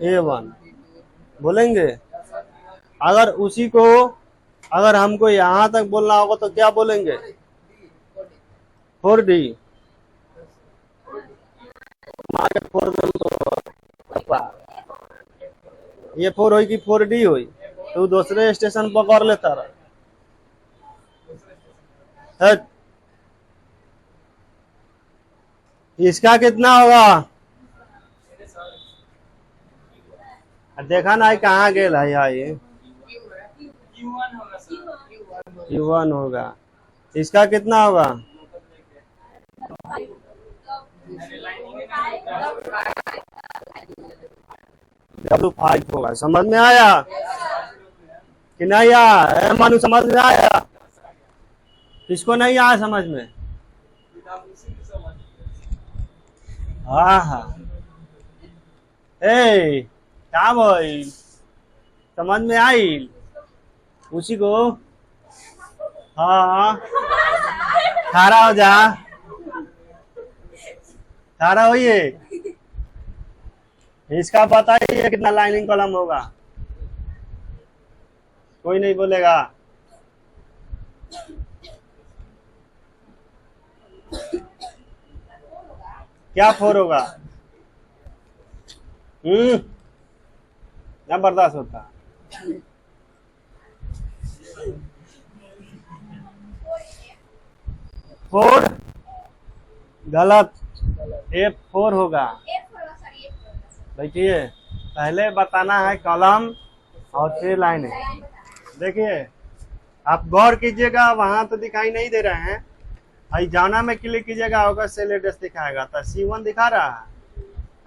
A1 बोलेंगे। अगर उसी को अगर हमको यहाँ तक बोलना होगा तो क्या बोलेंगे, 4D। ये 4 हुई कि 4D हुई, तो दूसरे स्टेशन पकड़ लेता रहा। इसका कितना होगा, देखा ना कहाँ गेल है ये, U1 होगा। इसका कितना होगा, W5 होगा। समझ में आया कि नहीं आया, मानू समझ में आया, किसको नहीं आया समझ में। हाँ हाँ, ए क्या भाई समझ में आई उसी को। हाँ खड़ा हो जा, खड़ा होइए। इसका बताइए कितना लाइनिंग कॉलम होगा, कोई नहीं बोलेगा। क्या 4 होगा, क्या बर्दाश्त होता। फोर गलत, F4 होगा। देखिए पहले बताना है कलम और फिर लाइनिंग। देखिए आप गौर कीजिएगा, वहां तो दिखाई नहीं दे रहे हैं, जाना में क्लिक कीजिएगा होगा सेल एड्रेस दिखाएगा, तो C1 दिखा रहा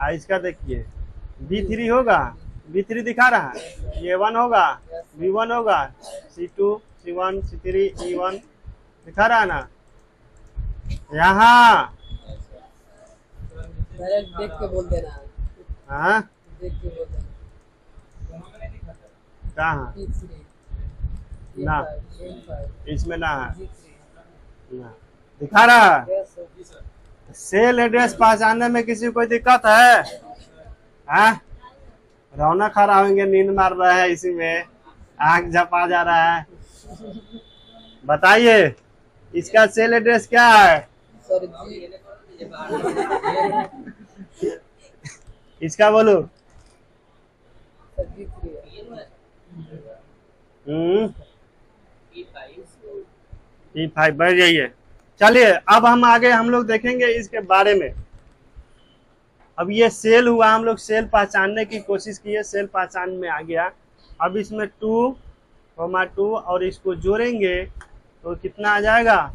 है। इसका देखिए B3 होगा, B3 दिखा रहा है, ये 1 होगा, B1 होगा, C2 C1 C3 E1 दिखा रहा है ना। यहाँ देख के बोल देना, हाँ देख के बोल देना। कहाँ ना, इसमें ना है ना, दिखा रहा है। सेल एड्रेस पहचानने में किसी को कोई दिक्कत है, हाँ? रौनक खड़ा होंगे, नींद मार रहा है, इसी में आंख झपा जा रहा है। बताइए इसका सेल एड्रेस क्या है, सर जी इसका बोलो। E5 बढ़ जाइए। चलिए अब हम आगे हम लोग देखेंगे इसके बारे में। अब ये सेल हुआ, हम लोग सेल पहचानने की कोशिश किए, सेल पहचान में आ गया। अब इसमें 2, और इसको जोड़ेंगे तो कितना आ जाएगा,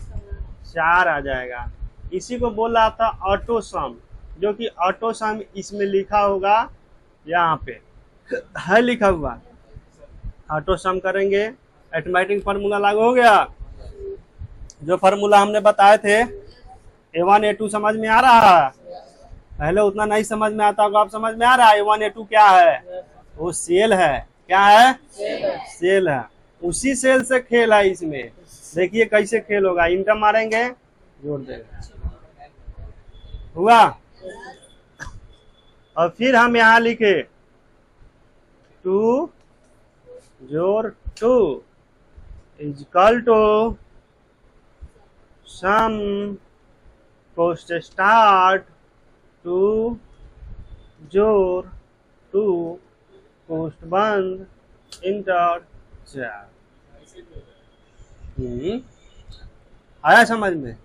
4 आ जाएगा। इसी को बोल रहा था ऑटो सम, जो कि ऑटो सम इसमें लिखा होगा, यहाँ पे है लिखा हुआ, ऑटो सम करेंगे, अरिथमेटिक फार्मूला लागू हो गया। जो फार्मूला हमने बताए थे A1 A2 समझ में आ रहा है? पहले उतना नहीं समझ में आता होगा, अब समझ में आ रहा है A1 A2 क्या है? वो सेल है। क्या है? सेल है। उसी सेल से खेल है इसमें। देखिए कैसे खेल होगा, इंटर मारेंगे, जोड़ देंगे, हुआ। और फिर हम यहाँ लिखे 2 जोड़ 2 equal to sum post start 2 जोड़ 2 पोस्ट बंद इंटर 4। आया समझ में?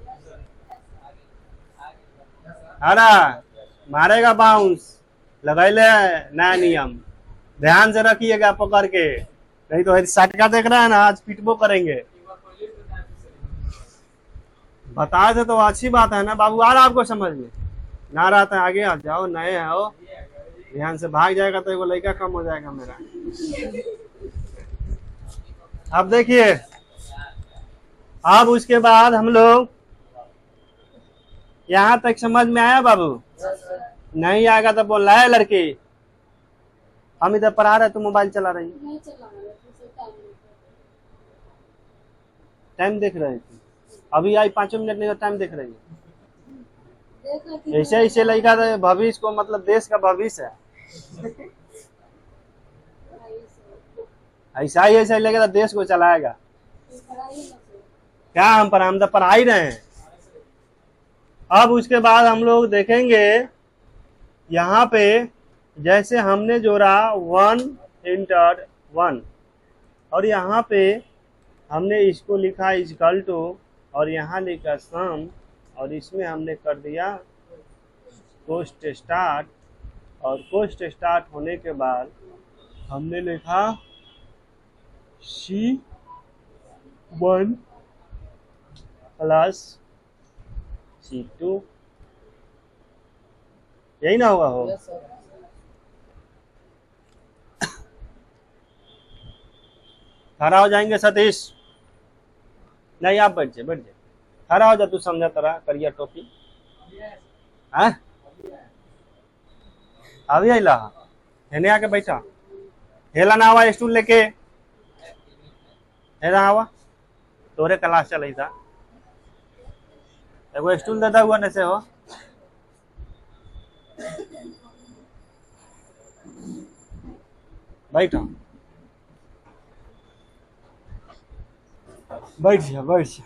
आ रहा? मारेगा बाउंस, लगैले नया नियम, ध्यान से रखिएगा पकड़ के, नहीं तो सटका देख रहा है ना, आज पिटबो करेंगे। बता दे तो अच्छी बात है ना बाबू। आ रहा आपको समझ में? ना रहा तो आगे आ जाओ, नए हो, ध्यान से भाग जाएगा तो एगो लड़का कम हो जाएगा मेरा। अब देखिए, अब उसके बाद हम लोग यहाँ तक समझ में आया बाबू? नहीं आएगा तो बोल रहा है लड़की, हम इधर पढ़ा रहे तो मोबाइल चला रही, टाइम देख रहे थे, अभी आई 5 मिनट नहीं, टाइम देख रही है। ऐसे ऐसे लड़का भविष्य को, मतलब देश का भविष्य है। ऐसा ही ऐसा लगेगा तो देश को चलाएगा। क्या हम तो पढ़ा ही रहे हैं। अब उसके बाद हम लोग देखेंगे यहाँ पे, जैसे हमने जोड़ा 1 इंटर 1, और यहाँ पे हमने इसको लिखा इक्वल टू, और यहाँ लिखा सम, और इसमें हमने कर दिया पोस्ट स्टार्ट, और पोस्ट स्टार्ट होने के बाद हमने लिखा C1 प्लस C2, यही ना हुआ हो? Yes sir. खड़ा हो जाएंगे सतीश? नहीं, आप बैठ जाए, बैठ जाए, खड़ा हो जा, तू समझा तरह करिया टोपी है। अभी अला हेने आके बैठा, हेला ना आवा, स्टूल लेके हेला आवा, तोरे क्लास चल था, एगो स्टूल देता हुआ कैसे हो? बैठो, बैठ जा, बैठ जा,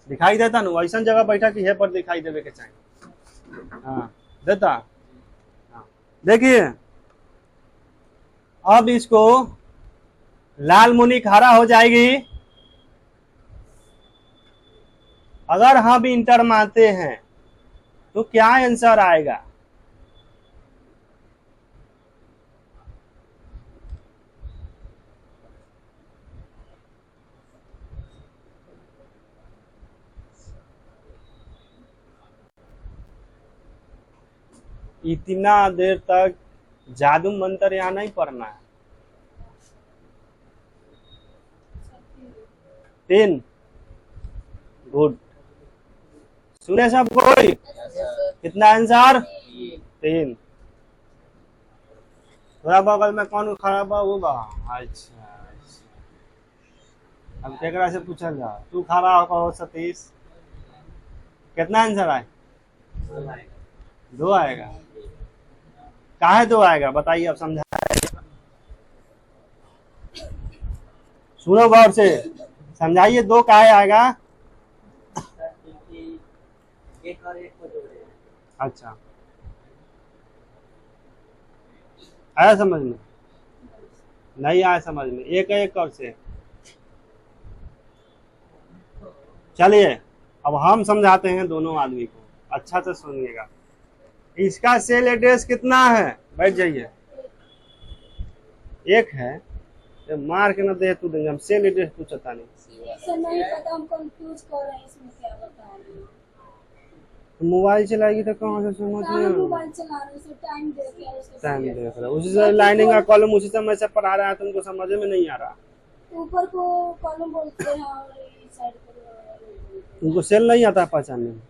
दिखाई देता ना ऐसा जगह बैठा कि हे पर दिखाई देवे के चाहिए। हाँ देता। हाँ देखिए, अब इसको लाल मुनी खड़ा हो जाएगी। अगर हम इंटर मानते हैं तो क्या आंसर आएगा? इतना देर तक जादू मंत्र यहाँ नहीं पढ़ना है। 3 गुड, सुने सब कोई? कितना आंसर? 3। थोड़ा बगल में कौन खड़ा बा? वो बा। अच्छा, अब केकरा से पूछल जा, तू खड़ा हो सतीश, कितना आंसर आए? 2 आएगा। काहे 2 आएगा बताइए, अब समझा। सुनो गौर से, समझाइए 2 काहे आएगा? एक और एक को जोड़े। अच्छा, आया समझ में? नहीं आया समझ में? एक एक और से चलिए, अब हम समझाते हैं दोनों आदमी को, अच्छा से सुनिएगा। इसका सेल एड्रेस कितना है? बैठ जाइए। 1 है, तो मार के ना दे तू देंगे, हम सेल एड्रेस पूछता नहीं। सर नहीं पता, हम कंफ्यूज कर रहे हैं इसमें क्या बता रहे हैं। मोबाइल चलाएगी तो कहाँ से समझ कहाँ में मोबाइल चला रहे हो, उसे टाइम देख रहे हो, उसको टाइम देख रहा है। उसी से लाइनिंग का कॉलम उसी समय से पढ़ा रहा है, तुमको समझ में नहीं आ रहा। ऊपर को कॉलम बोलते हैं और इस साइड को तुमको सेल नहीं आता पहचानने में?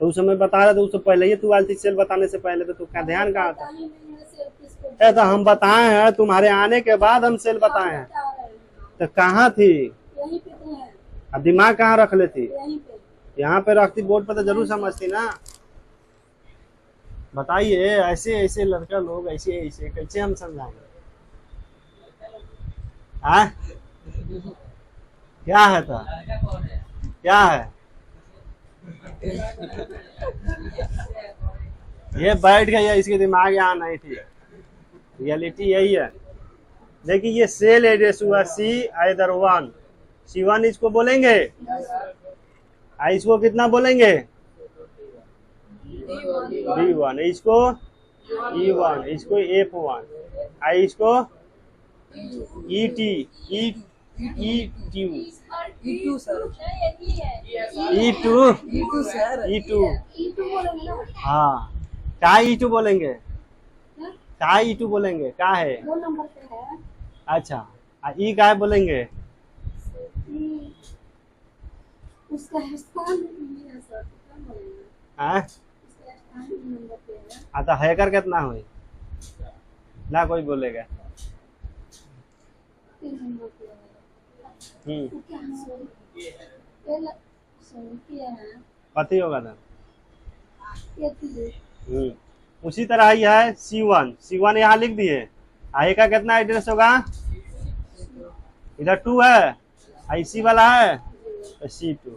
तो उस समय बता रहा था, उससे पहले ही तू आती सेल बताने से पहले, तो तुमका ध्यान कहाँ था? पता ही नहीं है सेल किसको ए तो हम बताए हैं, तुम्हारे आने के बाद हम सेल बताए हैं। बता रहे हैं। तो कहाँ थी? यहीं पे तो है, अब दिमाग कहाँ रख लेती? यहीं पे। यहाँ पे रखती, बोर्ड पर तो जरूर समझती ना। बताइए, ऐसे ऐसे लड़का लोग ऐसे ऐसे कैसे हम समझाएंगे? हाँ, क्या है तो क्या है? ये बैठ गया, इसके दिमाग यहाँ नहीं थी। रियलिटी यही है। देखिए ये सेल एड्रेस हुआ C-1, C1 इसको बोलेंगे, इसको कितना बोलेंगे? B1, इसको E1, इसको F1, इसको ET, E2, E2 sir, E2, E2 sir, E2, E2 बोलेंगे ना, हाँ। क्या E2 बोलेंगे? हाँ? क्या E2 बोलेंगे? क्या है? 2 नंबर पे है। अच्छा, ई क्या बोलेंगे? ई उसका स्थान नहीं है सर, क्या बोलेंगे? हाँ, उसका स्थान 2 नंबर पे है। आता हैकर कितना हुई ना, कोई बोलेगा। 3 नंबर पे है। तो क्या है सर? पहला सर क्या है? पति होगा ना। ये थी उसी तरह ही है C1 यहाँ लिख दिए। आई का कितना एड्रेस होगा? इधर 2 है, इसी वाला है तो C2।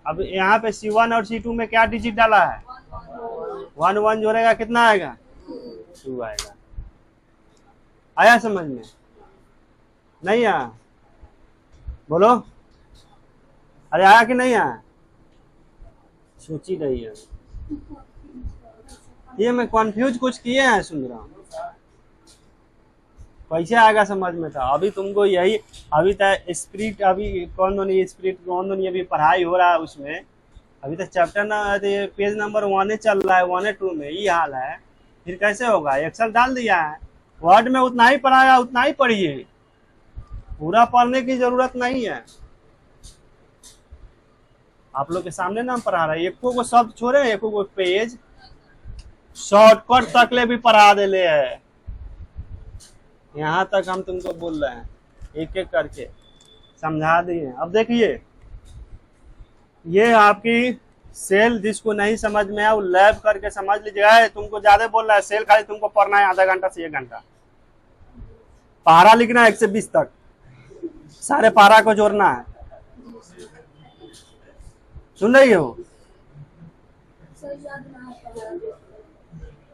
अब यहाँ पे C1 और C2 में क्या डिजिट डाला है? 1 जोड़ेगा कितना आएगा? 2 आएगा। आया समझ में? नहीं आया? बोलो, अरे आया कि नहीं आया? सोची रही है ये, मैं कंफ्यूज कुछ किए हैं सुन रहा हूँ। कैसे आएगा समझ में था? अभी तुमको यही, अभी तक स्प्रिट, अभी कौन दोनी स्प्रिट कौन दोनी अभी पढ़ाई हो रहा है उसमें, अभी तक चैप्टर ना पेज नंबर 1 चल रहा है, 1-2 में ये हाल है। फिर कैसे होगा? एक्सेल डाल दिया है, वर्ड में उतना ही पढ़ाया, उतना ही पढ़िए, पूरा पढ़ने की जरूरत नहीं है। आप लोग के सामने ना हम पढ़ा रहे हैं, एको को शब्द छोड़े, एको को पेज शॉर्टकट तक ले भी पढ़ा दे ले है। यहाँ तक हम तुमको बोल रहे हैं, एक एक करके समझा दिए। अब देखिए ये आपकी सेल, जिसको नहीं समझ में आया वो लैब करके समझ लीजिएगा। तुमको ज्यादा बोल रहा है, सेल खाली तुमको पढ़ना है आधा घंटा से 1 घंटा। पारा लिखना है 1 से 20 तक, सारे पारा को जोड़ना है। सुन रही हो? सर याद ना है।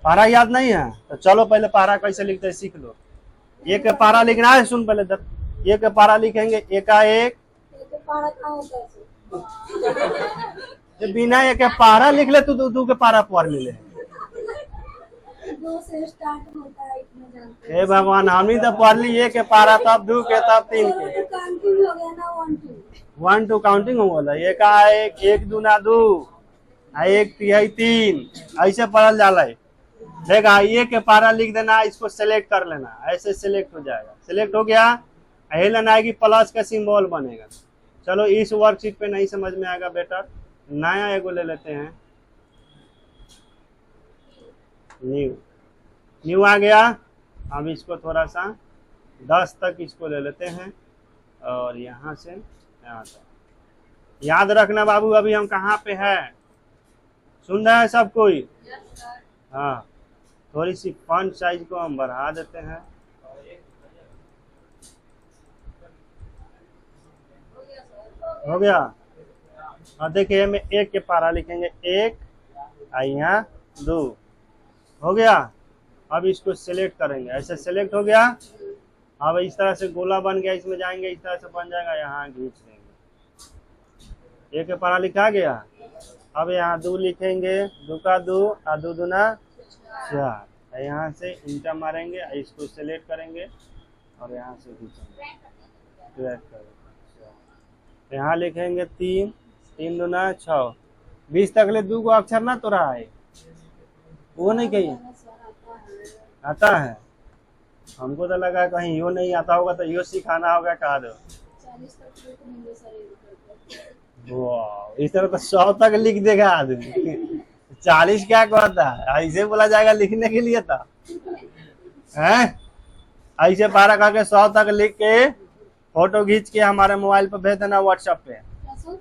पारा याद नहीं है तो चलो पहले पारा कैसे लिखते हैं सीख लो। एक पारा लिखना है, सुन पहले एक पारा लिखेंगे, एकाएक। तो पारा कहाँ होता है? बिना एक पारा लिख ले तो 2 के पारा पढ़ मिले। 2 से स्टार्ट होता है, इतना जानते हे भगवान, हम ही तो पढ़ ली 1 के पारा, तब 2 के, तब 3 के। हैं। काउंटिंग हो गया ना 1-2। 1-2 काउंटिंग हो गया। एकाएक, 1 दूना 2, 1 तिहाई 3, ऐसे पढ़ल जाला है। देखा, ये के पारा लिख देना, इसको सेलेक्ट कर लेना, ऐसे सेलेक्ट हो जाएगा। सेलेक्ट हो गया, यही लेना है कि प्लस का सिंबल बनेगा। चलो इस वर्कशीट पे नहीं समझ में आएगा बेटा, नया एगो ले लेते हैं, न्यू आ गया। अब इसको थोड़ा सा 10 तक इसको ले लेते हैं, और यहाँ से यहाँ तक। याद रखना बाबू, अभी हम कहाँ पे है, सुन रहे हैं सब कोई? हाँ, थोड़ी सी फॉन्ट साइज को हम बढ़ा देते हैं। हो गया। और देखिए में 1 के पारा लिखेंगे, 1 यहाँ 2 हो गया। अब इसको सिलेक्ट करेंगे, ऐसे सिलेक्ट हो गया। अब इस तरह से गोला बन गया, इसमें जाएंगे, इस तरह से बन जाएगा, यहाँ खींच देंगे। 1 के पारा लिखा गया। अब यहाँ 2 लिखेंगे, 2 का 2 और 2 दूना 4। यहाँ से इंटर मारेंगे, इसको सिलेक्ट करेंगे और यहाँ से खींचेंगे। यहाँ लिखेंगे 3, 3 दूना 6, 20 तक ले 2 गो अक्षर ना तो रहा है, वो नहीं कही आता है। हमको तो लगा कहीं यो नहीं आता होगा तो यो सिखाना होगा, कहा दो। 40 तक ले तो नहीं सर। वाह, इस तरह तो 100 तक लिख देगा आदमी। 40 क्या कहता है, ऐसे बोला जाएगा लिखने के लिए था हैं। ऐसे 12 करके 100 तक लिख के फोटो खींच के हमारे मोबाइल पर भेज देना, व्हाट्सएप पे क्या सर?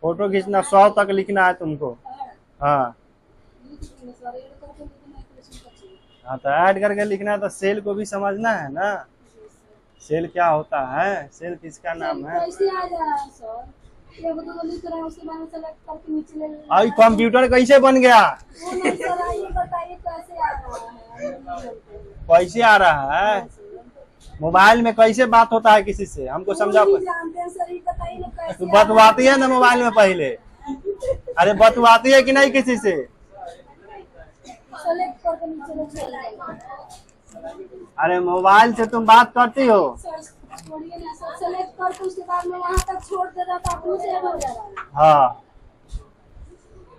फोटो खींचना, 100 तक लिखना है तुमको। हाँ हाँ, तो ऐड करके लिखना है, तो सेल को भी समझना है ना, सेल क्या होता है, सेल किसका नाम है। कैसे आ जा रहा है सर? ये तो लिख रहे हैं, उसके बाद में सेलेक्ट करके नीचे ले आई कंप्यूटर कैसे बन गया, वो नहीं सर, आइए बताइए कैसे आ रहा है। कैसे आ रहा है, मोबाइल में कैसे बात होता है किसी से, हमको समझाओ। नहीं जानते हैं सर, ये बताइए ना कैसे तू बतवाती है ना मोबाइल में पहले, अरे बतवाती है कि नहीं किसी से। सेलेक्ट करके नीचे ले जाएंगे। अरे मोबाइल से तुम बात करती हो, सर छोड़िए ना सर, सेलेक्ट करके उसके बाद में वहाँ तक छोड़ दे रहा था, अपने से बन जा रहा है। हाँ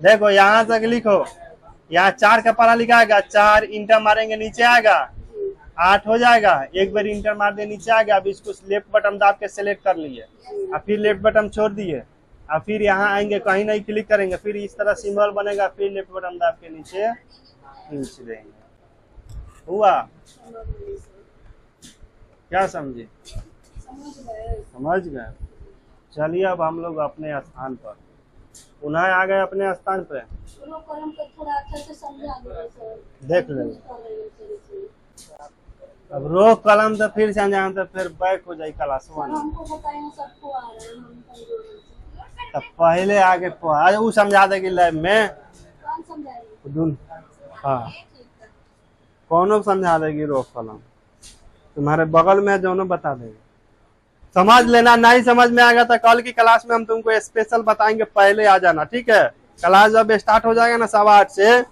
देखो यहाँ तक लिखो, यहाँ 4 का पढ़ा लिखा आएगा, 4 इंटर मारेंगे नीचे आएगा, 8 हो जाएगा, एक बार इंटर मार दे नीचे आ गया। अब इसको लेफ्ट बटन दाब के सेलेक्ट कर लिए, और फिर लेफ्ट बटन छोड़ दिए, और फिर यहाँ आएंगे, कहीं नहीं क्लिक करेंगे, फिर इस तरह सिंबल बनेगा, फिर लेफ्ट बटन दाब के नीचे खींच देंगे। हुआ, क्या समझे, समझ गए। चलिए अब हम लोग अपने स्थान पर पुनः आ गए, अपने स्थान पे कलम को थोड़ा अच्छे से समझा दीजिए सर। देख लेंगे। अब रोक कलम तो फिर समझाएं तो फिर बैक हो जाए क्लास वन। हमको बताइए ना, सबको आ रहा है, हम कमजोर तब पहले आगे आज वो समझा देगी लैब में, कौन समझाएंगे? दुन हाँ कौन समझा देगी रोक कलम, तुम्हारे बगल में दोनों बता देगी। समझ लेना, नहीं समझ में आएगा तो कल की क्लास में हम तुमको स्पेशल बताएंगे, पहले आ जाना, ठीक है। क्लास जब स्टार्ट हो जाएगा ना 8:15 से,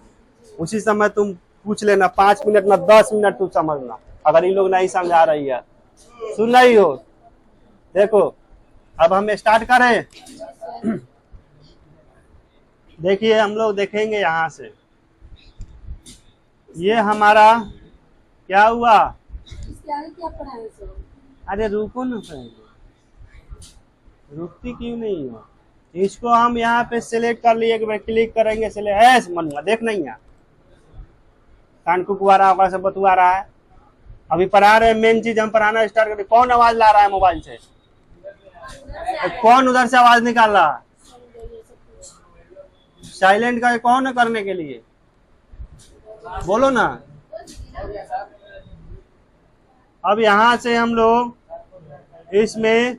उसी समय तुम पूछ लेना, 5 मिनट ना 10 मिनट तू समझना, अगर ये लोग नहीं समझा रही है, सुन रही हो। देखो अब हम स्टार्ट करें। देखिए हम लोग देखेंगे यहाँ से, ये हमारा क्या हुआ। इसके आगे क्या पढ़ाएंगे सर? अरे रुको ना पहले, रुकती क्यों नहीं हो। इसको हम यहाँ पे सिलेक्ट कर लिए, एक बार क्लिक करेंगे, सिलेक्ट मनुआ देख नहीं है, कान कुकवा रहा होगा, सब बतुआ रहा है। अभी पढ़ा रहे, मेन चीज हम पढ़ाना स्टार्ट करें। कौन आवाज ला रहा है मोबाइल से, कौन उधर से आवाज निकाल रहा है, साइलेंट का कौन है करने के लिए, बोलो ना। अब यहाँ से हम लोग इसमें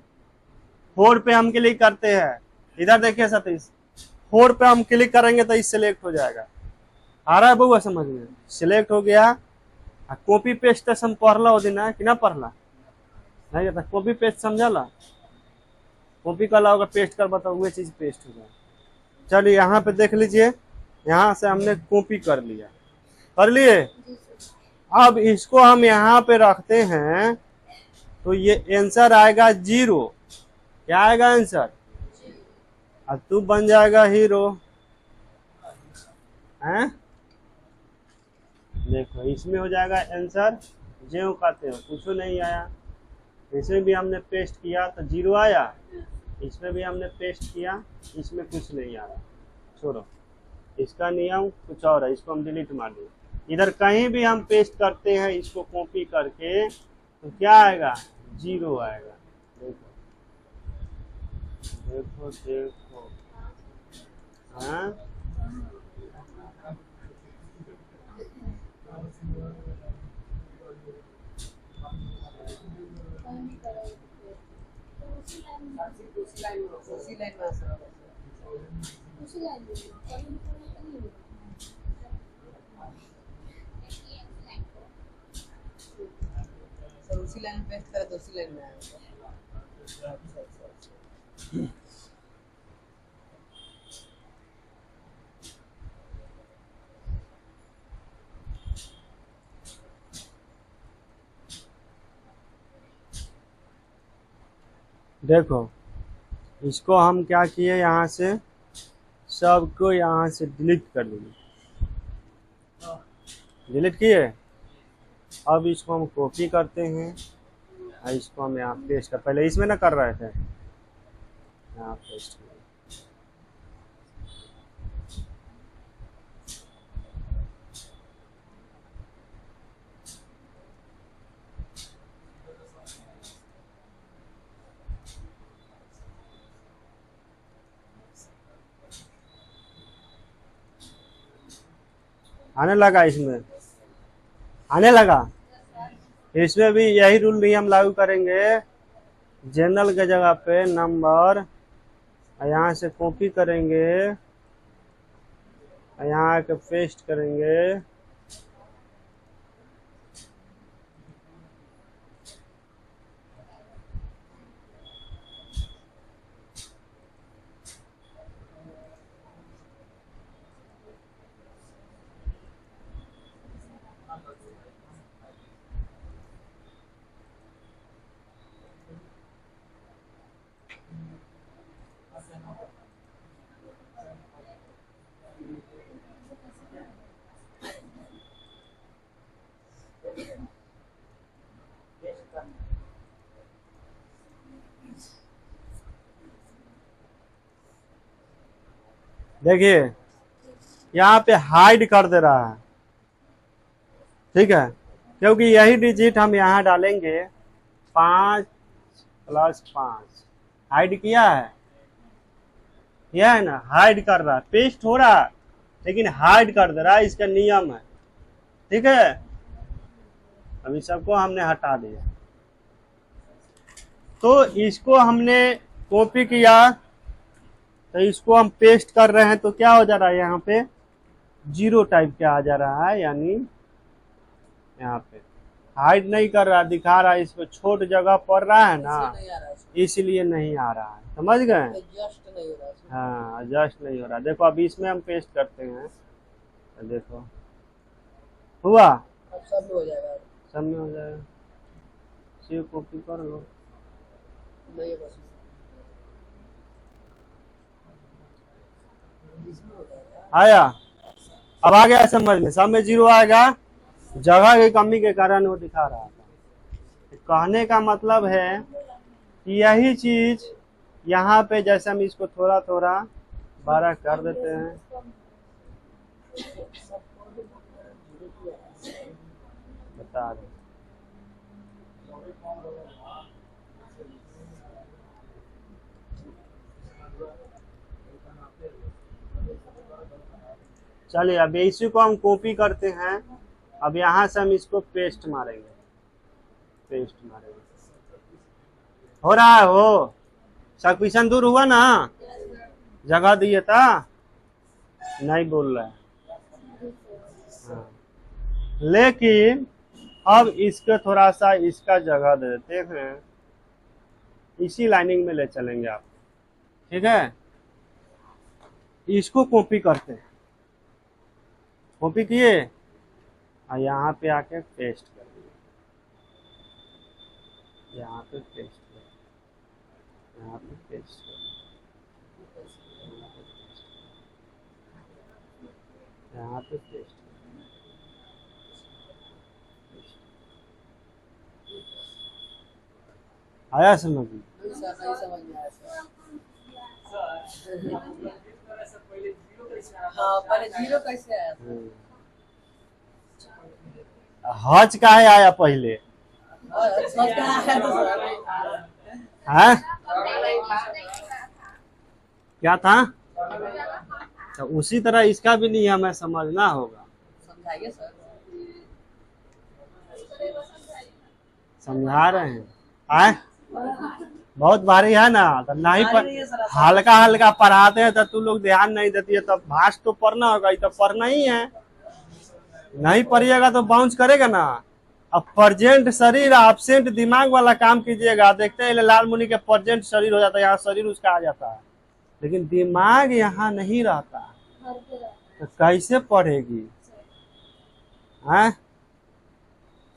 4 पे हम क्लिक करते हैं, इधर देखिए सतीश, 4 पे हम क्लिक करेंगे तो इस सिलेक्ट हो जाएगा। आ रहा है बउआ समझ में, सिलेक्ट हो गया। कॉपी पेस्ट तो हम पढ़ला हो देना कि ना पढ़ला, नहीं जाता कॉपी पेस्ट समझला, कॉपी कर होगा, पेस्ट कर बताओ, वो चीज पेस्ट हो जाए। चलिए यहाँ पे देख लीजिए, यहाँ से हमने कॉपी कर लिया, कर लिए। अब इसको हम यहाँ पे रखते हैं, तो ये आंसर आएगा 0। क्या आएगा आंसर, अब तू बन जाएगा हीरो हैं। देखो इसमें हो जाएगा आंसर, जो कहते हो कुछ नहीं आया। इसमें भी हमने पेस्ट किया तो 0 आया, इसमें भी हमने पेस्ट किया, इसमें कुछ नहीं आ रहा। छोड़ो, इसका नियम कुछ और है, इसको हम डिलीट मार देंगे। इधर कहीं भी हम पेस्ट करते हैं इसको कॉपी करके, तो क्या आएगा, 0 आएगा। देखो देखो देखो, हाँ उसी लाइन में सर। उसी लाइन में सर उसी लाइन में पेस्ट करें तो उसी लाइन में आएगा। अच्छा। देखो इसको हम क्या किए, यहाँ से सबको यहाँ से डिलीट कर दीजिए। डिलीट किए। अब इसको हम कॉपी करते हैं और इसको हम यहाँ पेस्ट कर, पहले इसमें ना कर रहे थे, यहाँ पेस्ट कर। आने लगा, इसमें आने लगा। इसमें भी यही रूल नियम लागू करेंगे। जनरल के जगह पे नंबर, यहाँ से कॉपी करेंगे, यहाँ के पेस्ट करेंगे। देखिए यहाँ पे हाइड कर दे रहा है, ठीक है, क्योंकि यही डिजिट हम यहाँ डालेंगे 5 + 5। हाइड किया है, यह है ना, हाइड कर रहा है। पेस्ट हो रहा है लेकिन हाइड कर दे रहा है, इसका नियम है, ठीक है। अभी सबको हमने हटा दिया, तो इसको हमने कॉपी किया, तो इसको हम पेस्ट कर रहे हैं, तो क्या हो जा रहा है, यहाँ पे 0 टाइप का आ जा रहा है, यानी यहाँ पे हाइड नहीं कर रहा, दिखा रहा है, इसको छोट जगह पड़ रहा है ना, इसलिए नहीं आ रहा है। समझ गए? एडजस्ट नहीं हो रहा है। हाँ, एडजस्ट नहीं हो रहा। देखो अब इसमें हम पेस्ट करते हैं, तो देखो हुआ, अब सब में हो जाएगा। सब में हो जाएगा। सेव कॉपी कर लो। नहीं है बस इसमें हो जाएगा। आया, अब आ गया समझ में, सब में 0 आएगा, जगह की कमी के कारण वो दिखा रहा था। कहने का मतलब है कि यही चीज यहाँ पे, जैसे हम इसको थोड़ा थोड़ा बड़ा कर देते हैं, बता दो। चलिए अब इसी को हम कॉपी करते हैं। अब यहाँ से हम इसको पेस्ट मारेंगे, पेस्ट मारेंगे। हो रहा है, हो सफिशिएंट दूर हुआ ना, जगह दिए था, नहीं बोल रहा है। हाँ। लेकिन अब इसको थोड़ा सा इसका जगह दे देते हैं, इसी लाइनिंग में ले चलेंगे आप, ठीक है। इसको कॉपी करते हैं, कॉपी किए और यहाँ पे आके पेस्ट कर दिए, यहाँ पे पेस्ट कर, यहाँ पे पेस्ट कर, यहाँ पे पेस्ट। आया समझ में? नहीं सर, नहीं समझ में आया सर। हाँ, पहले 0 कैसे आया था? हज का है आया पहले, समझ में आया था सर। है क्या था, तो उसी तरह इसका भी नियम है, समझना होगा। समझाइए सर। समझा रहे हैं, आए बहुत भारी है ना, तो नहीं भारी नहीं है सर, हल्का हल्का पढ़ाते हैं तो तू लोग ध्यान नहीं देती है, तब भाष तो पढ़ना होगा, ये तो पढ़ना ही है। नहीं पढ़िएगा तो बाउंस करेगा ना। अब प्रेजेंट शरीर एब्सेंट दिमाग वाला काम कीजिएगा। देखते हैं लाल मुनि के प्रेजेंट शरीर हो जाता है, यहाँ शरीर उसका आ जाता है, लेकिन दिमाग यहाँ नहीं रहता, तो कैसे पढ़ेगी? हैं?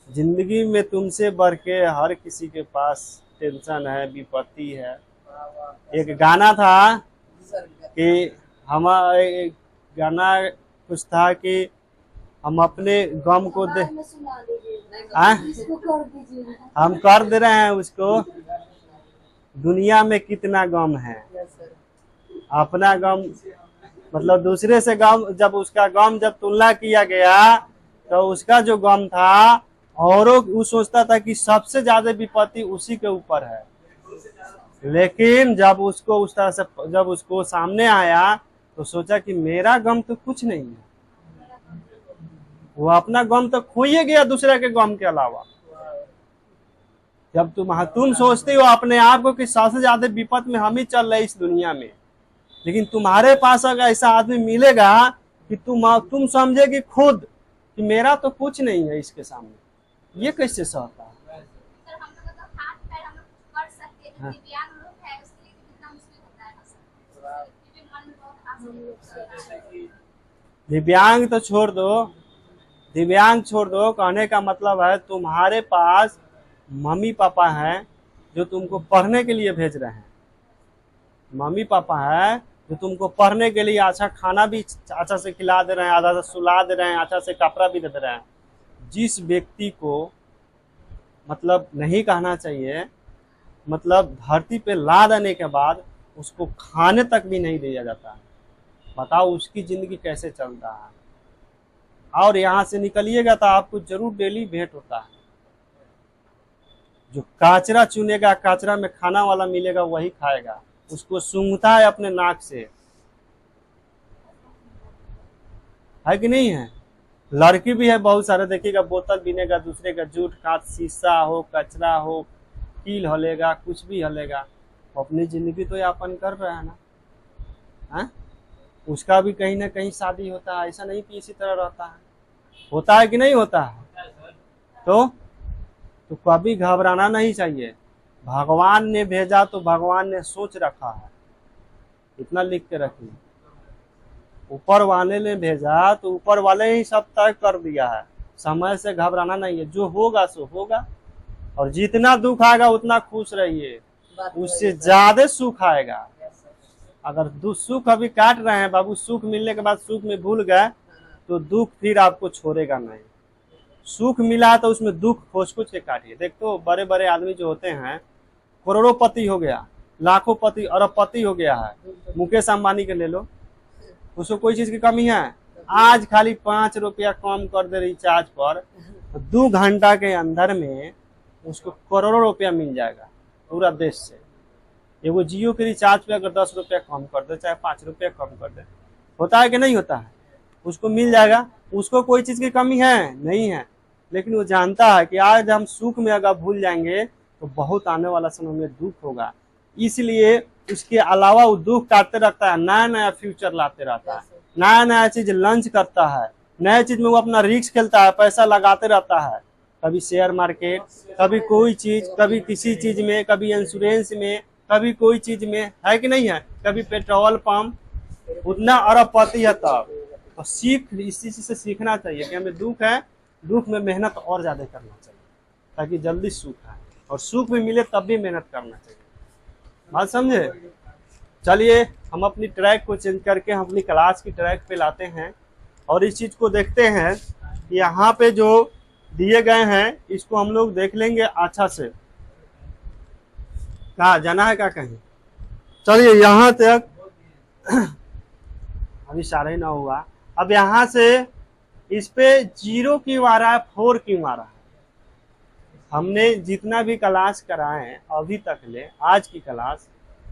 जिंदगी में तुमसे बढ़ के हर किसी के पास टेंशन है, विपत्ति है। एक गाना था सर कि हमारा एक गाना कुछ था कि हम अपने गम को दे में सुना दीजिए, हाँ? इसको कर दीजिए। हम कर दे रहे हैं उसको। दुनिया में कितना गम है, यस सर। अपना गम मतलब दूसरे से गम, जब उसका गम जब तुलना किया गया तो उसका जो गम था औरों वो सोचता था कि सबसे ज्यादा विपत्ति उसी के ऊपर है, लेकिन जब उसको उस तरह से जब उसको सामने आया तो सोचा कि मेरा गम तो कुछ नहीं है। वो अपना गम तो खो ही गया दूसरे के गम के अलावा। जब तुम सोचते हो अपने आप को कि सबसे ज्यादा विपद में हम ही चल रहे इस दुनिया में, लेकिन तुम्हारे पास अगर ऐसा आदमी मिलेगा कि तुम समझेगी खुद कि मेरा तो कुछ नहीं है इसके सामने, ये कैसे सहता है? सर हम लोग तो हाथ पैर हम लोग कर सकते हैं, हाँ। दिव्यांग लोग है उसके लिए कितना मुश्किल होता है ना सर, क्योंकि मन में बहुत आशा है। दिव्यांग तो छोड़ दो, दिव्यांग छोड़ दो, कहने का मतलब है तुम्हारे पास मम्मी पापा हैं जो तुमको पढ़ने के लिए भेज रहे हैं, मम्मी पापा है जो तुमको पढ़ने के लिए अच्छा खाना भी अच्छा से खिला दे रहे हैं, अच्छा से सुला दे रहे हैं, अच्छा से कपड़ा भी दे रहे हैं। जिस व्यक्ति को मतलब नहीं कहना चाहिए, मतलब धरती पे ला देने के बाद उसको खाने तक भी नहीं दिया जाता है, बताओ उसकी जिंदगी कैसे चलता है। और यहाँ से निकलिएगा तो आपको जरूर डेली भेंट होता है। जो कचरा चुनेगा, कचरा में खाना वाला मिलेगा वही खाएगा, उसको सूंघता है अपने नाक से, है कि नहीं है? लड़की भी है बहुत सारे, देखिएगा बोतल पीनेगा दूसरे का, जूठ कांच शीशा हो, कचरा हो, कील हलेगा, कुछ भी हलेगा, अपनी जिंदगी तो यापन कर रहा है ना, है? उसका भी कहीं ना कहीं शादी होता है, ऐसा नहीं कि इसी तरह रहता है, होता है कि नहीं होता है? तो कभी घबराना नहीं चाहिए। भगवान ने भेजा तो भगवान ने सोच रखा है, इतना लिख के रखिए। ऊपर वाले ने भेजा तो ऊपर वाले ही सब तय कर दिया है, समय से घबराना नहीं है, जो होगा सो होगा। और जितना दुख आएगा उतना खुश रहिए, उससे ज्यादा सुख आएगा। अगर सुख अभी काट रहे हैं बाबू, सुख मिलने के बाद सुख में भूल गए तो दुख फिर आपको छोड़ेगा नहीं। सुख मिला तो उसमें दुख खोज खोज के काटिए। देखो बड़े बड़े आदमी जो होते हैं, करोड़ोंपति हो गया, लाखों पति, अरबपति हो गया है, मुकेश अंबानी के ले लो, उसको कोई चीज की कमी है? आज खाली 5 रुपया कम कर दे रिचार्ज पर, तो 2 घंटा के अंदर में उसको करोड़ों रुपया मिल जाएगा पूरा देश से। एगो जियो के रिचार्ज पे अगर 10 रुपया कम कर दे, चाहे 5 रुपया कम कर दे, होता है कि नहीं होता है? उसको मिल जाएगा, उसको कोई चीज की कमी है नहीं है, लेकिन वो जानता है कि आज हम सुख में अगर भूल जाएंगे तो बहुत आने वाला समय में दुख होगा, इसलिए उसके अलावा वो दुख काटते रहता है, नया नया फ्यूचर लाते रहता है, नया नया चीज लॉन्च करता है, नया चीज में वो अपना रिस्क खेलता है, पैसा लगाते रहता है, कभी शेयर मार्केट, कभी कोई चीज, कभी किसी चीज में, कभी इंश्योरेंस में, कभी कोई चीज में, है कि नहीं है? कभी पेट्रोल पंप, उतना अरबपति है तब। तो सीख, इसी चीज से सीखना चाहिए कि हमें दुख है, दुख में मेहनत और ज्यादा करना चाहिए ताकि जल्दी सुख आए, और सुख भी मिले तब भी मेहनत करना चाहिए। बात समझे? चलिए हम अपनी ट्रैक को चेंज करके हम अपनी क्लास की ट्रैक पे लाते हैं और इस चीज को देखते हैं कि यहाँ पे जो दिए गए हैं इसको हम लोग देख लेंगे अच्छा से। कहाँ जाना है, क्या कहें? चलिए यहाँ तक अभी 9:30 हुआ। अब यहाँ से इस पे 0 क्यों आ रहा है, 4 क्यों आ रहा है? हमने जितना भी क्लास कराए हैं अभी तक ले, आज की क्लास,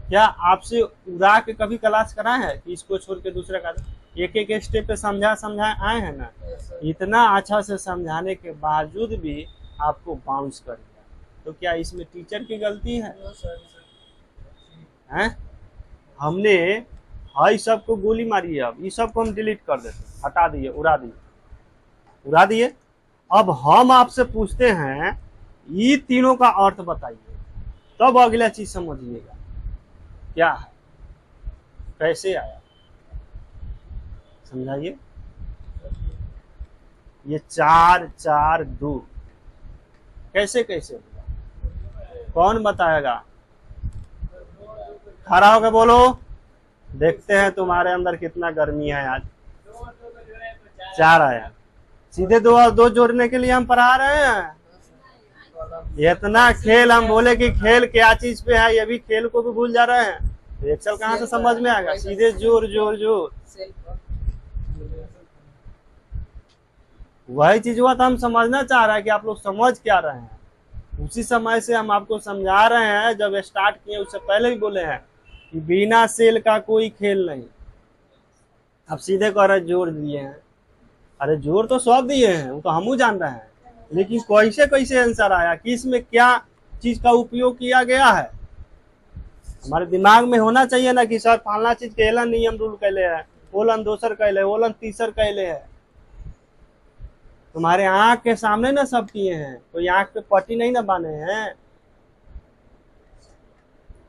क्या आपसे उड़ा के कभी क्लास कराए हैं कि इसको छोड़ के दूसरा का? एक एक स्टेप पे समझा आए हैं ना? इतना अच्छा से समझाने के बावजूद भी आपको बाउंस कर दिया, तो क्या इसमें टीचर की गलती है? हैं? हमने हाई सबको गोली मारी है, अब इस सबको हम डिलीट कर देते, हटा दिए, उड़ा दिए। अब हम आपसे पूछते हैं ये तीनों का अर्थ बताइए, तब अगला चीज समझिएगा क्या है, कैसे आया, समझाइए। ये 4 4 2 कैसे कैसे होगा, कौन बताएगा? खड़ा होकर बोलो। देखते हैं तुम्हारे अंदर कितना गर्मी है आज। 4 आया। सीधे दो और दो जोड़ने के लिए हम पढ़ा रहे हैं। इतना खेल हम बोले कि खेल क्या चीज पे है, ये भी खेल को भी भूल जा रहे हैं। तो एक्सेल कहाँ से समझ में आएगा? सीधे जोर जोर जोर। सेल्फ वही चीज हुआ था, हम समझना चाह रहे हैं कि आप लोग समझ क्या रहे हैं। उसी समय से हम आपको समझा रहे हैं, जब स्टार्ट किए उससे पहले ही बोले हैं कि बिना सेल का कोई खेल नहीं। अब सीधे कह रहे जोर दिए हैं। अरे जोर तो सब दिए हैं, वो तो हमू जान रहे हैं, लेकिन कैसे कैसे आंसर आया, किस में क्या चीज का उपयोग किया गया है, हमारे दिमाग में होना चाहिए ना कि सर फलना चीज के एलन नियम रूल कैले है, ओलन दोसर कैले, ओलन तीसर कैले है। तुम्हारे आंख के सामने ना सब किए हैं, कोई आंख पे पट्टी नहीं ना बांधे हैं।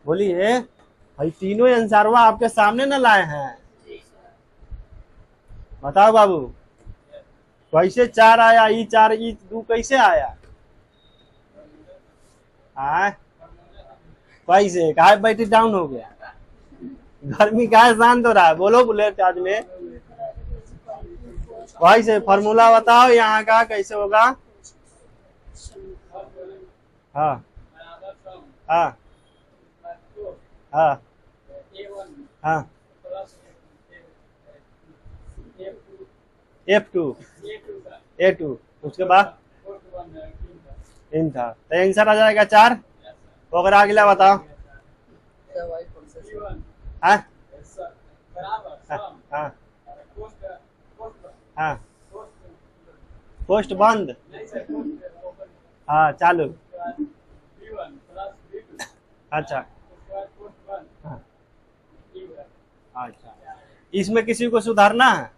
बोलिए भाई, तीनों आंसरवा आपके सामने ना लाए हैं। बताओ बाबू, कैसे 4 आया? ई 4 ई 2 कैसे आया? हाँ, कैसे काहे बैटरी डाउन हो गया? गर्मी काहे शांत हो रहा है? बोलो बुलेट चार्ज में कैसे फॉर्मूला बताओ यहाँ का कैसे होगा? हाँ हाँ हाँ हाँ। F2 A2, उसके बाद इन था, तो आंसर आ जाएगा 4। तो अगर अगला बताओ। वाई प्रोसेस हाँ हाँ हाँ। पोस्ट बंद। हाँ चालू। अच्छा हाँ, अच्छा। इसमें किसी को सुधारना है?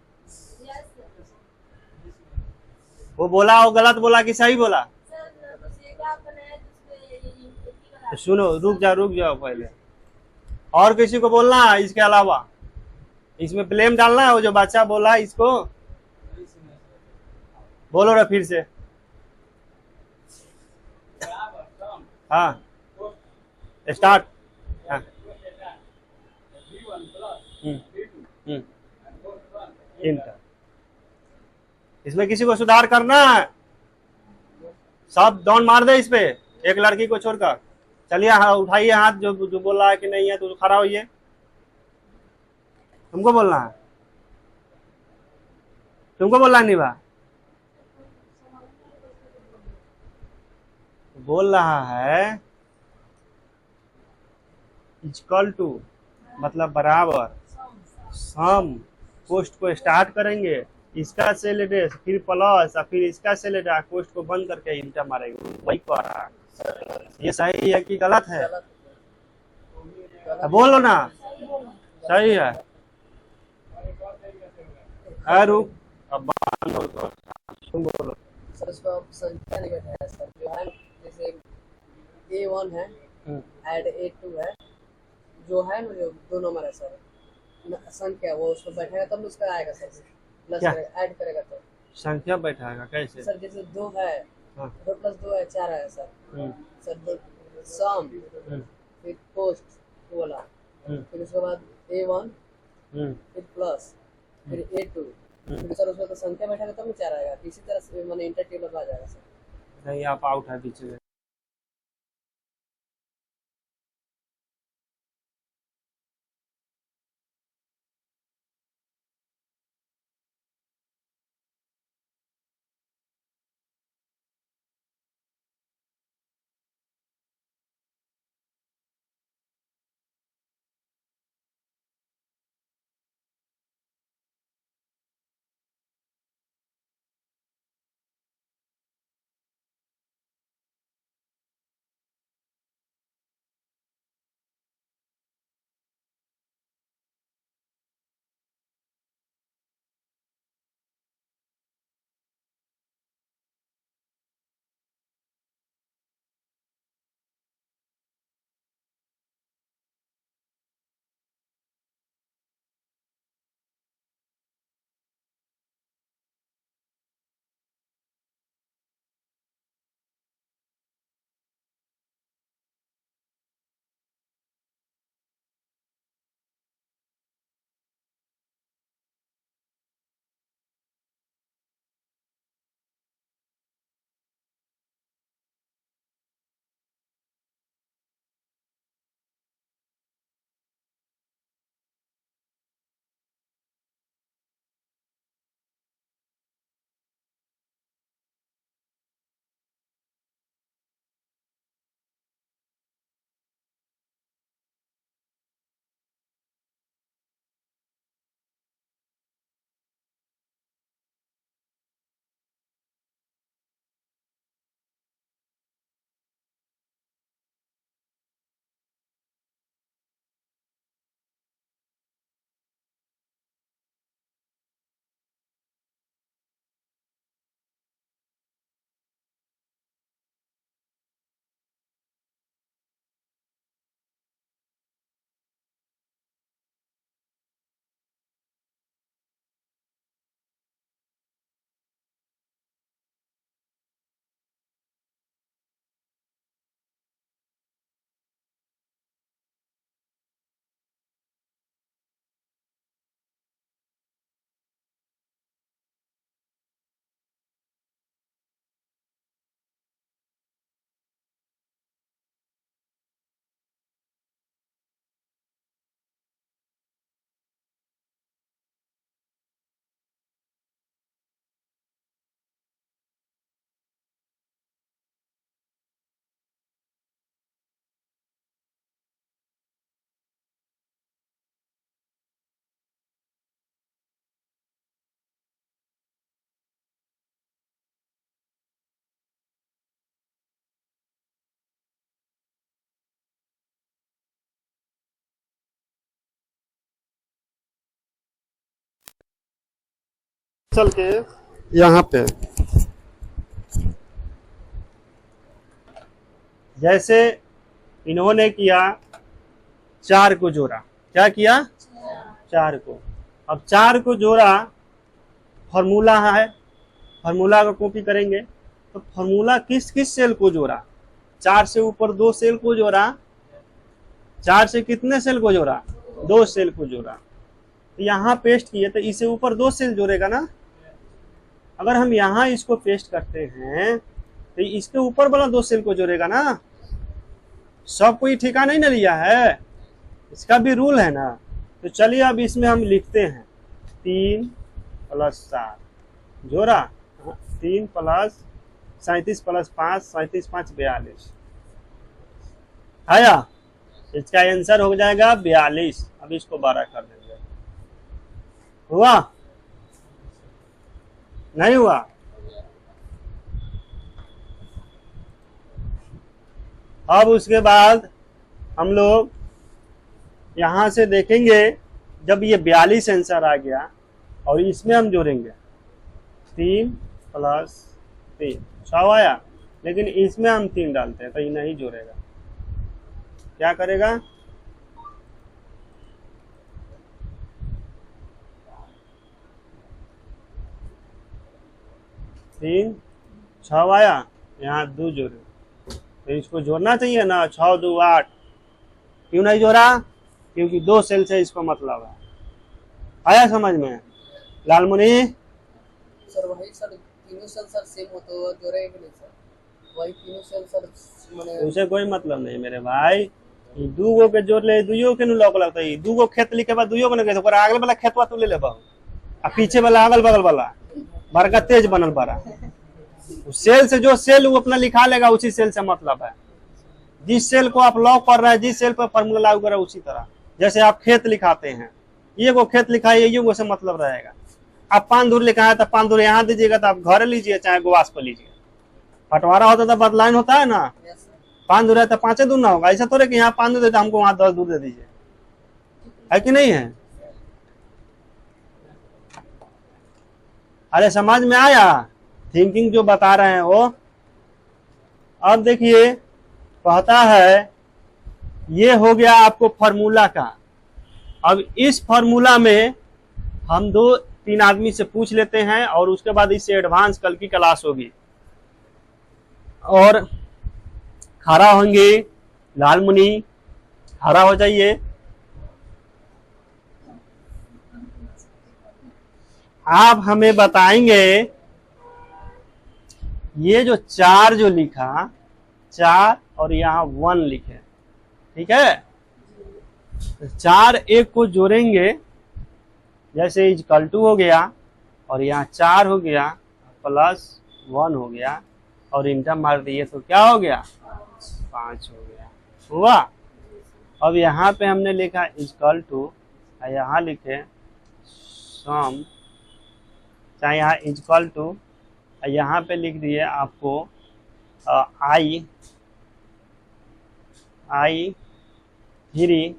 वो बोला, वो गलत बोला कि सही बोला? तो सुनो, रुक जाओ पहले। और किसी को बोलना है इसके अलावा? इसमें ब्लेम डालना है, वो जो बच्चा बोला इसको बोलो ना फिर से। हाँ स्टार्ट। हाँ हम्म, इंटर। इसमें किसी को सुधार करना है? सब डॉन मार दे इस पे, एक लड़की को छोड़कर। चलिए हाँ, उठाइए हाथ जो जो बोल रहा है कि नहीं है, तो खड़ा होइए। तुमको बोलना है? तुमको बोलना है निभा? बोल रहा है इक्वल टू मतलब बराबर, सम पोस्ट को स्टार्ट करेंगे, इसका सेल एड्रेस, फिर प्लस और फिर इसका सेल एड्रेस, पोस्ट को बंद करके इंटर मारेंगे। वही कह रहा है। ये सही है कि गलत है? बोलो ना। सही है। रुक, अब बात करो, तुम बोलो। सर उसको आप संख्या नहीं बैठाया सर, जो है जैसे A1 है ऐड A2 है, जो है ना जो 2 नंबर है सर संख्या, वो उसको बैठेगा तब उसका आएगा सर, प्लस ऐड करेगा तो संख्या बैठाएगा कैसे? सर जैसे 2 है, हाँ 2 + 2 है 4 है सर। सर सम फिर पोस्ट वाला, फिर उसके बाद A1 फिर प्लस फिर A2, फिर सर उसमें तो संख्या बैठेगा तब 4 आएगा। इसी तरह से मैंने इंटर टेबल आ जाएगा सर। नहीं, आप आउट है पीछे में। चल के यहाँ पे जैसे इन्होंने किया 4 को जोड़ा, क्या किया 4 को। अब 4 को जोड़ा, फॉर्मूला है, फॉर्मूला का कॉपी करेंगे। तो फॉर्मूला किस किस सेल को जोड़ा, 4 से ऊपर 2 सेल को जोड़ा, 4 से कितने सेल को जोड़ा, 2 सेल को जोड़ा। तो यहाँ पेस्ट किए तो इसे ऊपर 2 सेल जोड़ेगा ना। अगर हम यहाँ इसको पेस्ट करते हैं तो इसके ऊपर वाला 2 सेल को जोड़ेगा ना। सब कोई ठेका नहीं ना लिया है, इसका भी रूल है ना। तो चलिए अब इसमें हम लिखते हैं 3 + 7 जोड़ा, 3 + 37 + 5 37 5 42 आया। इसका आंसर हो जाएगा 42। अब इसको 12 कर देंगे। हुआ नहीं हुआ? अब उसके बाद हम लोग यहां से देखेंगे, जब ये 42 आंसर आ गया और इसमें हम जोड़ेंगे 3 + 3 6 आया, लेकिन इसमें हम 3 डालते हैं तो ये नहीं जोड़ेगा। क्या करेगा? 3 6 आया, यहाँ 2 जोड़े तो इसको जोड़ना चाहिए ना। 6 2 8 क्यों नहीं जोड़ा? क्योंकि 2 सेल से इसको मतलब है। आया समझ में लालमुनि? सर वही सर तीनों सेल सर सेम हो तो जोड़ेगा कि नहीं सर? वही तीनों सेल सर माने उसे कोई मतलब नहीं मेरे भाई। 2 गो के जोड़ ले, 2 के लॉक लगता है। 2 गो खेत लिखे बाद 2 को नहीं कहते, आगे वाला खेतवा तू ले ले बहु, आ पीछे वाला अगल बगल वाला बड़का तेज बनल बड़ा सेल से जो सेल वो अपना लिखा लेगा, उसी सेल से मतलब है। जिस सेल को आप लॉक कर रहे हैं, जिस सेल पर फॉर्मूला लागू कर रहे हैं, उसी तरह जैसे आप खेत लिखाते हैं, ये को खेत लिखा है, ये से मतलब रहेगा। आप 5 दूर लिखा है तो 5 दूर यहाँ दीजिएगा, तो आप घर लीजिए चाहे गुवास पर लीजिए। बंटवारा होता तो बदलाइन होता है ना, 5 दूर है तो 5 दूर ना होगा। ऐसा थोड़े कि यहाँ 5 दूर देते हमको वहां 10 दूर दे दीजिए, है कि नहीं है? अरे समझ में आया थिंकिंग जो बता रहे हैं वो? अब देखिए कहता है ये हो गया आपको फॉर्मूला का। अब इस फॉर्मूला में हम 2-3 आदमी से पूछ लेते हैं और उसके बाद इससे एडवांस कल की क्लास होगी। और खड़ा होंगे लालमुनि, खड़ा हो जाइए। आप हमें बताएंगे ये जो 4 जो लिखा, 4 और यहाँ 1 लिखे, ठीक है? 4 1 को जोड़ेंगे, जैसे इक्वल टू हो गया और यहाँ 4 हो गया +1 हो गया और इंटर मार दिए तो क्या हो गया 5 हो गया। हुआ? अब यहाँ पे हमने लिखा इक्वल टू, यहाँ लिखे सम, चाहे यहाँ इक्वल टू, यहाँ पे लिख दिए आपको I 3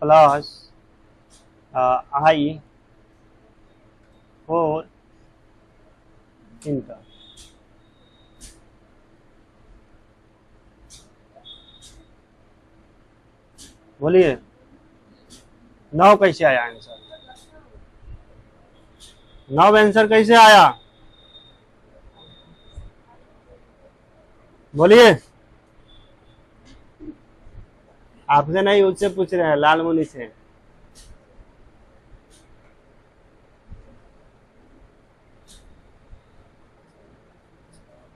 + I 4 इंटर। बोलिए 9 कैसे आया आंसर? 9 आंसर कैसे आया? बोलिए। आपसे नहीं, उससे पूछ रहे हैं, लालमुनि से।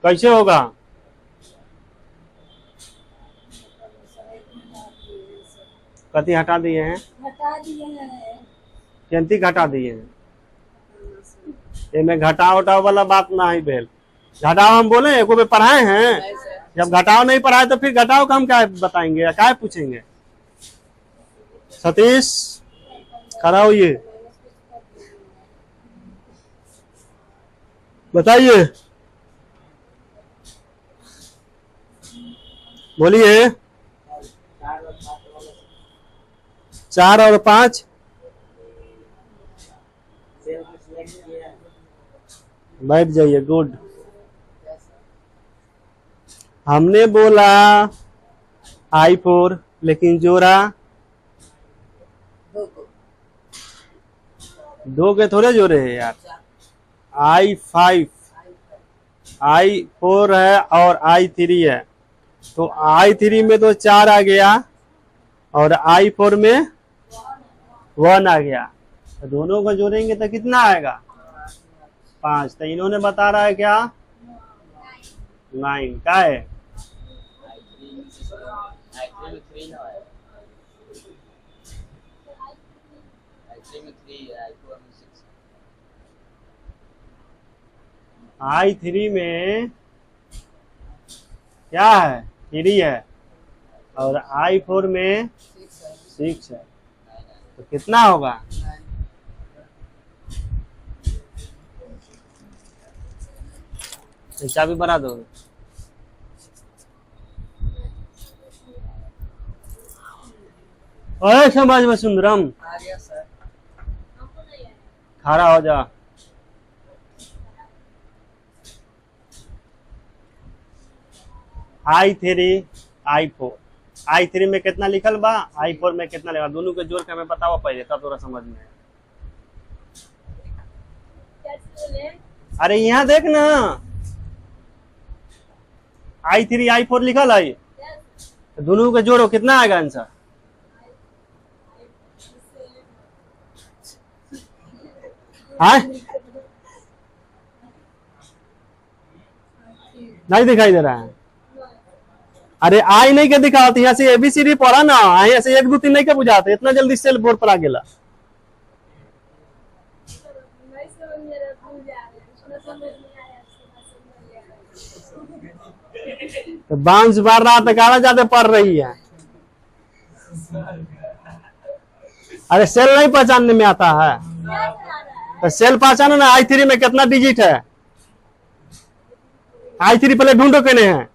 कैसे होगा? कति हटा दिए हैं? हटा दिए हैं। केंती घटा दिए हैं? में घटाव उठाव वाला बात ना ही भेल। घटाव हम बोले एको में पढ़ाए हैं? जब घटाव नहीं पढ़ाए तो फिर घटाव का हम क्या बताएंगे, क्या पूछेंगे? सतीश खड़ा होइए, बताइए, बोलिए। 4 और 5 बैठ जाइए, गुड। Yes, sir. हमने बोला I4 लेकिन जोड़ा दो को 2 के थोड़े जोड़े हैं यार। चार I5 I4 है और I3 है, तो I3 में तो 4 आ गया और I4 में 1 आ गया, तो दोनों को जोड़ेंगे तो कितना आएगा? 5। तो इन्होंने बता रहा है क्या? 9 क्या है? I3 में 3 ना है। I3 में 3 है, I4 में 6 है। I3 में क्या है? 3 है और I4 में 6 है, तो कितना होगा? चाबी बना दो। ओए समाज में सुंदरम, आ गया सर। खड़ा हो जा। I3 I4, I3 में कितना लिखल बा, I4 में कितना लिखल, दोनों के जोड़ के हमें बताओ पहले, तब थोड़ा समझ में आए। अरे यहाँ देख ना, I3 I4 लिखल है, दोनों के जोड़ो कितना आएगा आंसर? हाँ नहीं दिखाई दे रहा है। अरे आई नहीं के दिखाते, यहाँ से ABCD पढ़ा ना, यहाँ से 1 2 3 नहीं के बुझाते, इतना जल्दी सेल बोर्ड पर आ गेला। तो बांस बार रहा तो काला ज्यादा पढ़ रही है। अरे सेल नहीं पहचानने में आता है, तो सेल पहचानो ना। I3 में कितना डिजिट है? I3 पहले ढूंढो कहने हैं।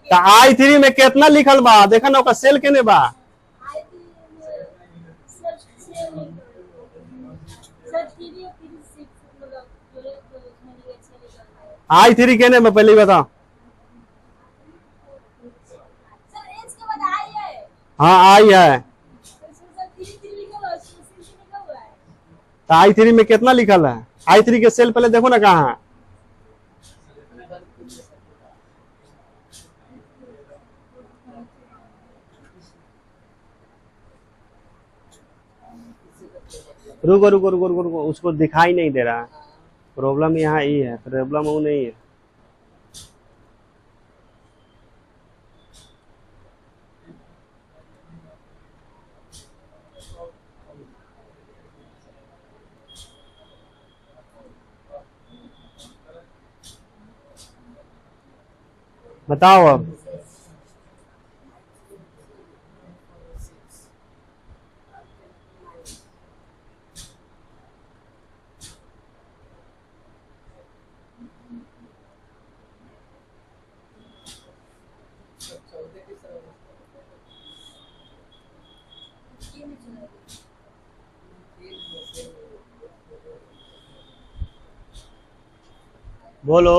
तो I3 में कितना लिखल बा, देखा ना, ओका सेल केने बा? I3 केने में पहले बताओ। हाँ आई है, तो I3 में कितना लिखल है? I3 के सेल पहले देखो ना कहाँ है। रुको रुको रुको रुको रुको, उसको दिखाई नहीं दे रहा। प्रॉब्लम यहाँ ये है, प्रॉब्लम वो नहीं है। बताओ अब। बोलो।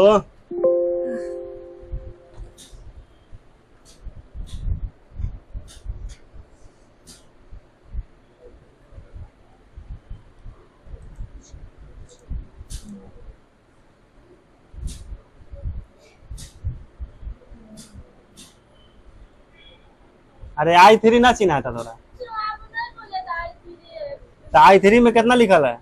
अरे I3 ना चिन्हा था थोड़ा, तो I3 में कितना लिखल है?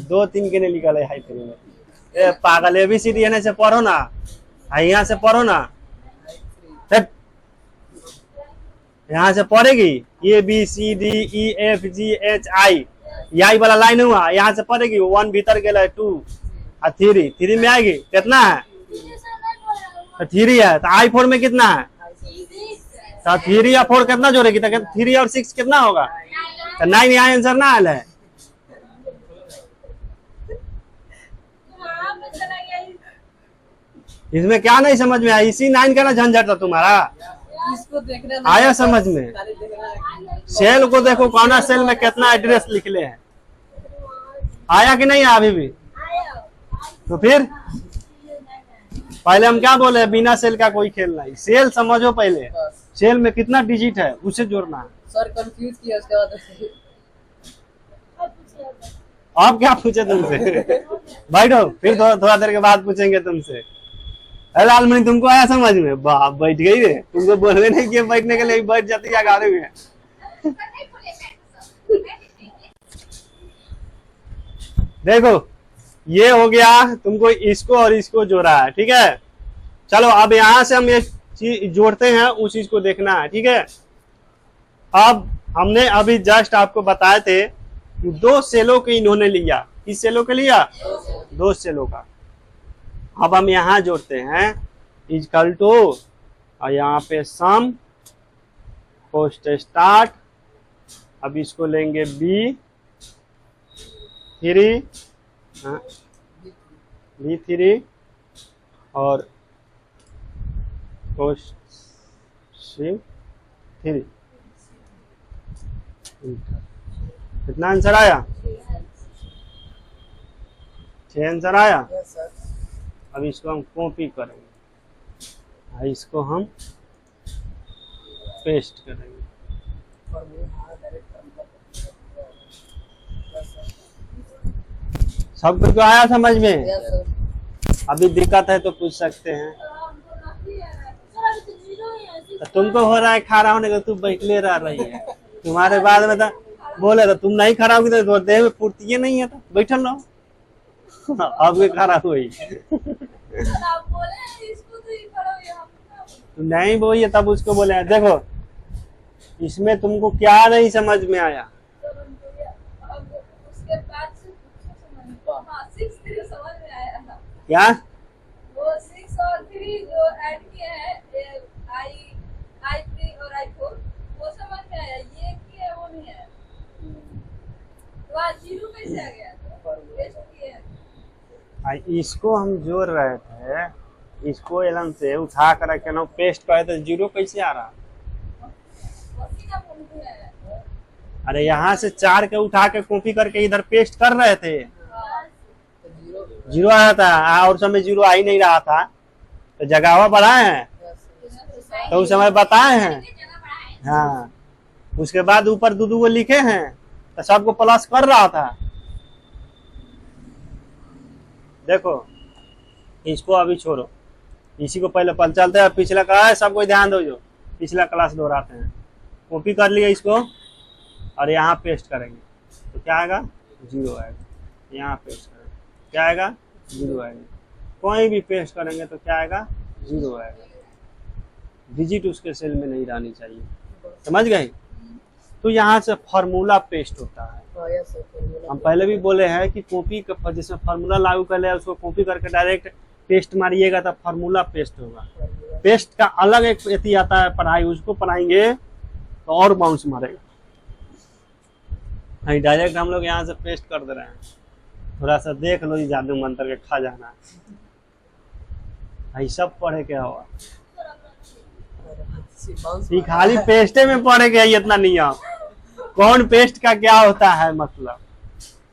दो तीन के नहीं लिखल है I3 में। ए पागल, ABCD यहाँ से पढ़ो ना, यहाँ से पढ़ो ना, यहाँ से पढ़ेगी ABCDEFGHI, यही वाला लाइन हुआ, यहाँ से पढ़ेगी 1 भीतर गेला 2 और 3 में आएगी। कितना है? तो 3 है, तो I4 में कितना है? तो 3 या 4 कितना जोड़ेगी? तो 3 और 6 कितना होगा? तो 9 यहाँ आंसर ना आयल है। इसमें क्या नहीं समझ में आया? इसी 9 का ना झंझट था तुम्हारा, इसको देखना आया समझ में? खाली देखना है। सेल को देखो, कौन सेल में कितना एड्रेस लिखले हैं, आया कि नहीं आया अभी भी? तो फिर पहले हम क्या बोले, बिना सेल का कोई खेल नहीं। सेल समझो पहले, बस सेल में कितना डिजिट है उसे जोड़ना है। सर कंफ्यूज किया उसके बाद आप क्या पूछे तुमसे? बैठो, फिर थोड़ा देर के बाद पूछेंगे तुमसे। अरे लालमणि तुमको आया समझ में? वाह, बैठ गई रे, तुमको बोलने नहीं किया बैठने के लिए, बैठ जाती है गाड़ी में। देखो ये हो गया, तुमको इसको और इसको जोड़ा है, ठीक है। चलो अब यहां से हम एक चीज जोड़ते हैं, उस चीज को देखना है, ठीक है। अब हमने अभी जस्ट आपको बताए थे कि 2 सेलों के इन्होंने लिया। किस सेलों के लिया? 2 सेलों का। अब हम यहां जोड़ते हैं इक्वल टू, और यहाँ पे सम पोस्ट स्टार्ट। अब इसको लेंगे B3 B3 और पोस्ट 3। कितना आंसर आया? 6 आंसर आया। Yes sir. अब इसको हम कॉपी करेंगे और इसको हम पेस्ट करेंगे। और वो डायरेक्ट सब कुछ आया समझ में? Yes sir. अभी दिक्कत है तो पूछ सकते हैं। तो तुमको हो रहा है खड़ा होने का, तू बैठले रह रही है। तुम्हारे बाद में तो बोले तो तुम नहीं खड़ा होगी तो देह में फुर्ती नहीं है, तो बैठल रहो। अब भी खड़ा हुई नहीं वो ये तब उसको बोले देखो इसमें तुमको क्या नहीं समझ में आया? क्या? वो 6 और 3 जो ऐड किया है, I3 और I4 वो समझ में आया, ये किया है वो नहीं आया। तो आज 0 कैसे आ गया? टेस्ट किया है। इसको हम जोड़ रहे थे, इसको एलन से उठा कर के ना पेस्ट करे तो 0 कैसे आ रहा? वही ना बोलते हैं। अरे यहाँ से 4 के उठा के कॉपी करके इधर पेस्ट कर रहे थे, 0 आया था, और समय 0 आ ही नहीं रहा था, तो जगह बढ़ाए हैं, तो उस समय बताए हैं। हाँ, उसके बाद ऊपर 2 को लिखे हैं, तो सबको प्लस कर रहा था। देखो इसको अभी छोड़ो, इसी को पहले पल चलते हैं। पिछला क्लास है, सबको ध्यान दो, जो पिछला क्लास दोहराते हैं। कॉपी कर लिया इसको और यहाँ पेस्ट करेंगे तो क्या आएगा? 0 आएगा। यहाँ पेस्ट करेंगे क्या आएगा? 0 आएगा। कोई भी पेस्ट करेंगे तो क्या आएगा? 0 आएगा। डिजिट उसके सेल में नहीं रहनी चाहिए, समझ गए? तो यहाँ से फार्मूला पेस्ट होता है। Yes sir. हम पहले भी बोले हैं कि कॉपी का जिसमें फार्मूला लागू कर ले उसको कॉपी करके डायरेक्ट पेस्ट मारिएगा तब फार्मूला पेस्ट होगा। पेस्ट का अलग एक एथी आता है पढ़ाई, उसको पढ़ाएंगे तो और बाउंस मारेगा। नहीं डायरेक्ट हम लोग यहाँ से पेस्ट कर दे रहे हैं। थोड़ा सा देख लो, ये जादू मंत्र के खा जाना है, सब पढ़े के हुआ ये खाली पेस्टे में पढ़े के इतना नहीं है। कौन पेस्ट का क्या होता है मतलब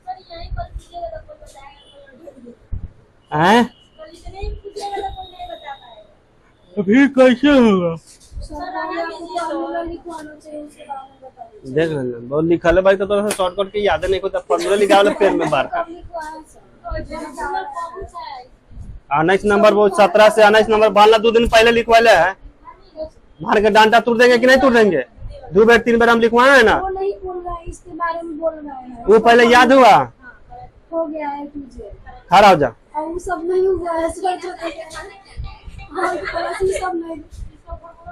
सर यहीं पर पूछिएगा तो कोई बताएगा, है? कल इतने ही पूछिएगा तो कोई नहीं बता पाएगा। तो फिर कैसे होगा? सर आपको फॉर्मूला लिखवाना चाहिए, उसके बारे में बता दीजिए। देख लेना बहुत लिखा है भाई, तो थोड़ा सा शॉर्टकट के याद नहीं होता। फॉर्मूला लिखा वाला पेन में बार कब लिखवाना है सर? जनरल कौन सा है? 19 नंबर वो 17 से 19 नंबर बालना 2 दिन पहले लिखवाले है। मार के डांटा तोड़ देंगे कि नहीं तोड़ देंगे? 2 बार 3 बार हम लिखवाए है ना, वो नहीं बोल रहा है, इसके बारे में बोल रहा है। वो पहले याद हुआ। हो गया है तुझे, खड़ा हो जा। और वो सब नहीं हुआ है, सर जो हाँ ये सब नहीं।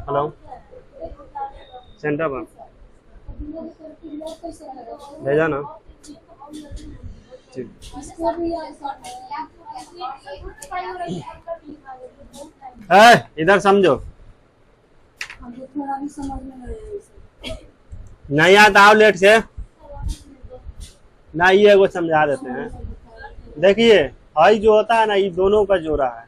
हेलो सेंटर पर भेजा ना। इसको भी इधर समझो, हमको थोड़ा भी समझ में नहीं आया। नहीं आता आओ लेट से ना, ये वो समझा देते हैं। देखिए हाई जो होता है ना, ये दोनों का जोड़ा है।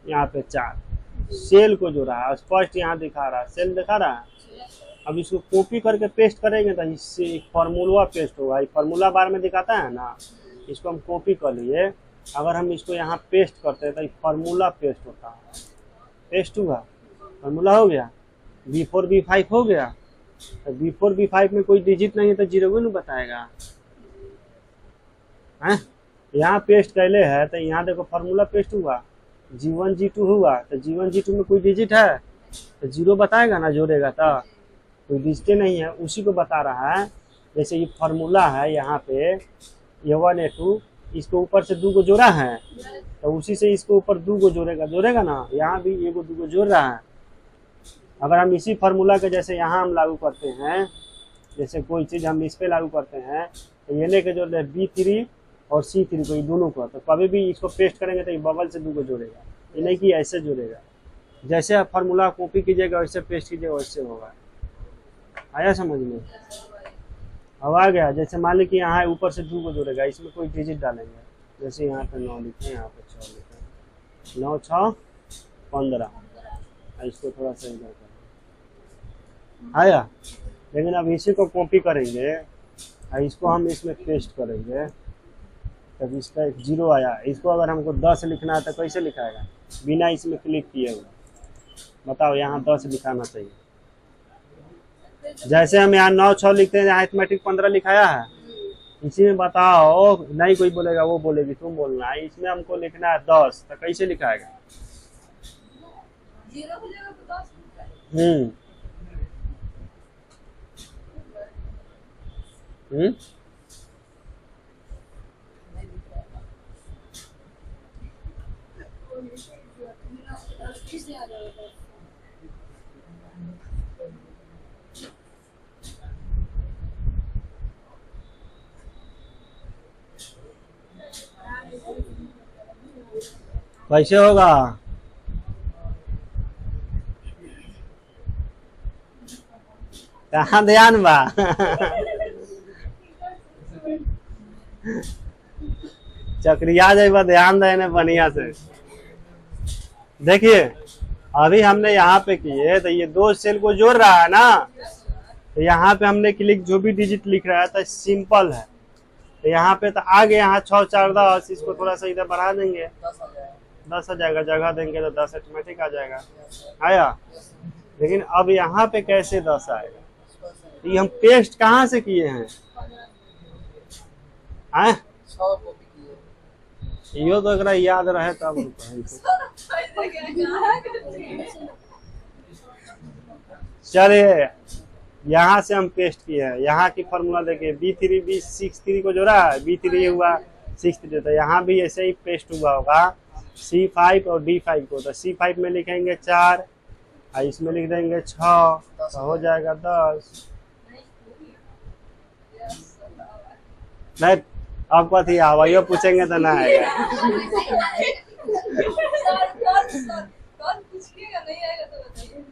यहाँ पे 4 सेल को जोड़ा है, स्पष्ट यहाँ दिखा रहा है, सेल दिखा रहा है। अब इसको कॉपी करके पेस्ट करेंगे तो इससे एक फार्मूला पेस्ट होगा, ये फार्मूला बार में दिखाता है ना, इसको हम कॉपी कर लिए, अगर हम इसको यहाँ पेस्ट करते हैं तो फार्मूला पेस्ट होता है, पेस्ट हुआ, फार्मूला हो गया, B4 B5 हो गया। तो B4 B5 में कोई डिजिट नहीं है तो जीरो नहीं बताएगा है। यहाँ पेस्ट कैले है तो यहाँ देखो फार्मूला पेस्ट हुआ, G1 G2 हुआ, तो G1 G2 में कोई डिजिट है तो जीरो बताएगा ना, जोड़ेगा तो कोई डिजिट नहीं है, उसी को बता रहा है। जैसे ये फार्मूला है यहाँ पे A1 A2, इसको ऊपर से 2 को जोड़ा है तो उसी से इसको ऊपर 2 को जोड़ेगा ना, यहाँ भी 1 2 को जोड़ रहा है। अगर हम इसी फार्मूला के जैसे यहाँ हम लागू करते हैं, जैसे कोई चीज़ हम इस पे लागू करते हैं तो ये लेके जोड़ रहे B3 और C3 को, ये दोनों को, तो कभी भी इसको पेस्ट करेंगे तो ये बगल से 2 को जोड़ेगा, ये नहीं कि ऐसे जोड़ेगा। जैसे आप फार्मूला कॉपी कीजिएगा वैसे पेस्ट कीजिएगा वैसे होगा। आया समझ में? अब आ गया। जैसे मान ली कि यहाँ ऊपर से 2 को जोड़ेगा, इसमें कोई डिजिट डालेंगे, जैसे यहाँ पे 9 लिखे, यहाँ पे 6 लिखे, 9 6 15, इसको थोड़ा सा इधर करें, आया। लेकिन अब इसी को कॉपी करेंगे और इसको हम इसमें पेस्ट करेंगे, तब इसका एक 0 आया। इसको अगर हमको 10 लिखना है तो कैसे लिखाएगा, बिना इसमें क्लिक किए हुए, बताओ यहाँ 10 लिखाना चाहिए। जैसे हम यहाँ 9 6 लिखते हैं, यहाँ अरिथमेटिक 15 लिखाया है, इसी में बताओ, नहीं कोई बोलेगा, वो बोलेगी, तुम बोलना है, इसमें हमको लिखना है 10, तो कैसे लिखाएगा? 0 हो जाएगा तो 10 लिखा है। कैसे होगा? कहाँ ध्यान बा? चक्रिया जाएगा, ध्यान देने बढ़िया से। देखिए अभी हमने यहाँ पे किए तो ये 2 सेल को जोड़ रहा है ना, तो यहाँ पे हमने क्लिक, जो भी डिजिट लिख रहा है तो सिंपल है, तो यहाँ पे तो आगे यहाँ 6 4 10, इसको थोड़ा सा इधर बढ़ा देंगे, 10 आ जाएगा, जगह देंगे तो 10 ऑटोमेटिक आ जाएगा, आया। लेकिन अब यहाँ पे कैसे 10 आएगा? तो ये हम पेस्ट कहाँ से किए हैं? यो तो अगर याद रहे तब चलिए यहाँ से हम पेस्ट किए हैं। यहाँ की फॉर्मूला देखिए, B3 B6 को जोड़ा है, B3 हुआ 6 3, तो यहाँ भी ऐसे ही पेस्ट हुआ होगा C5 और D5 को, तो C5 में लिखेंगे 4 और इसमें लिख देंगे 6, तो हो जाएगा 10। नहीं अब कथी आवाइयो पूछेंगे तो ना आएगा। पूछिएगा नहीं आएगा तो बताइए।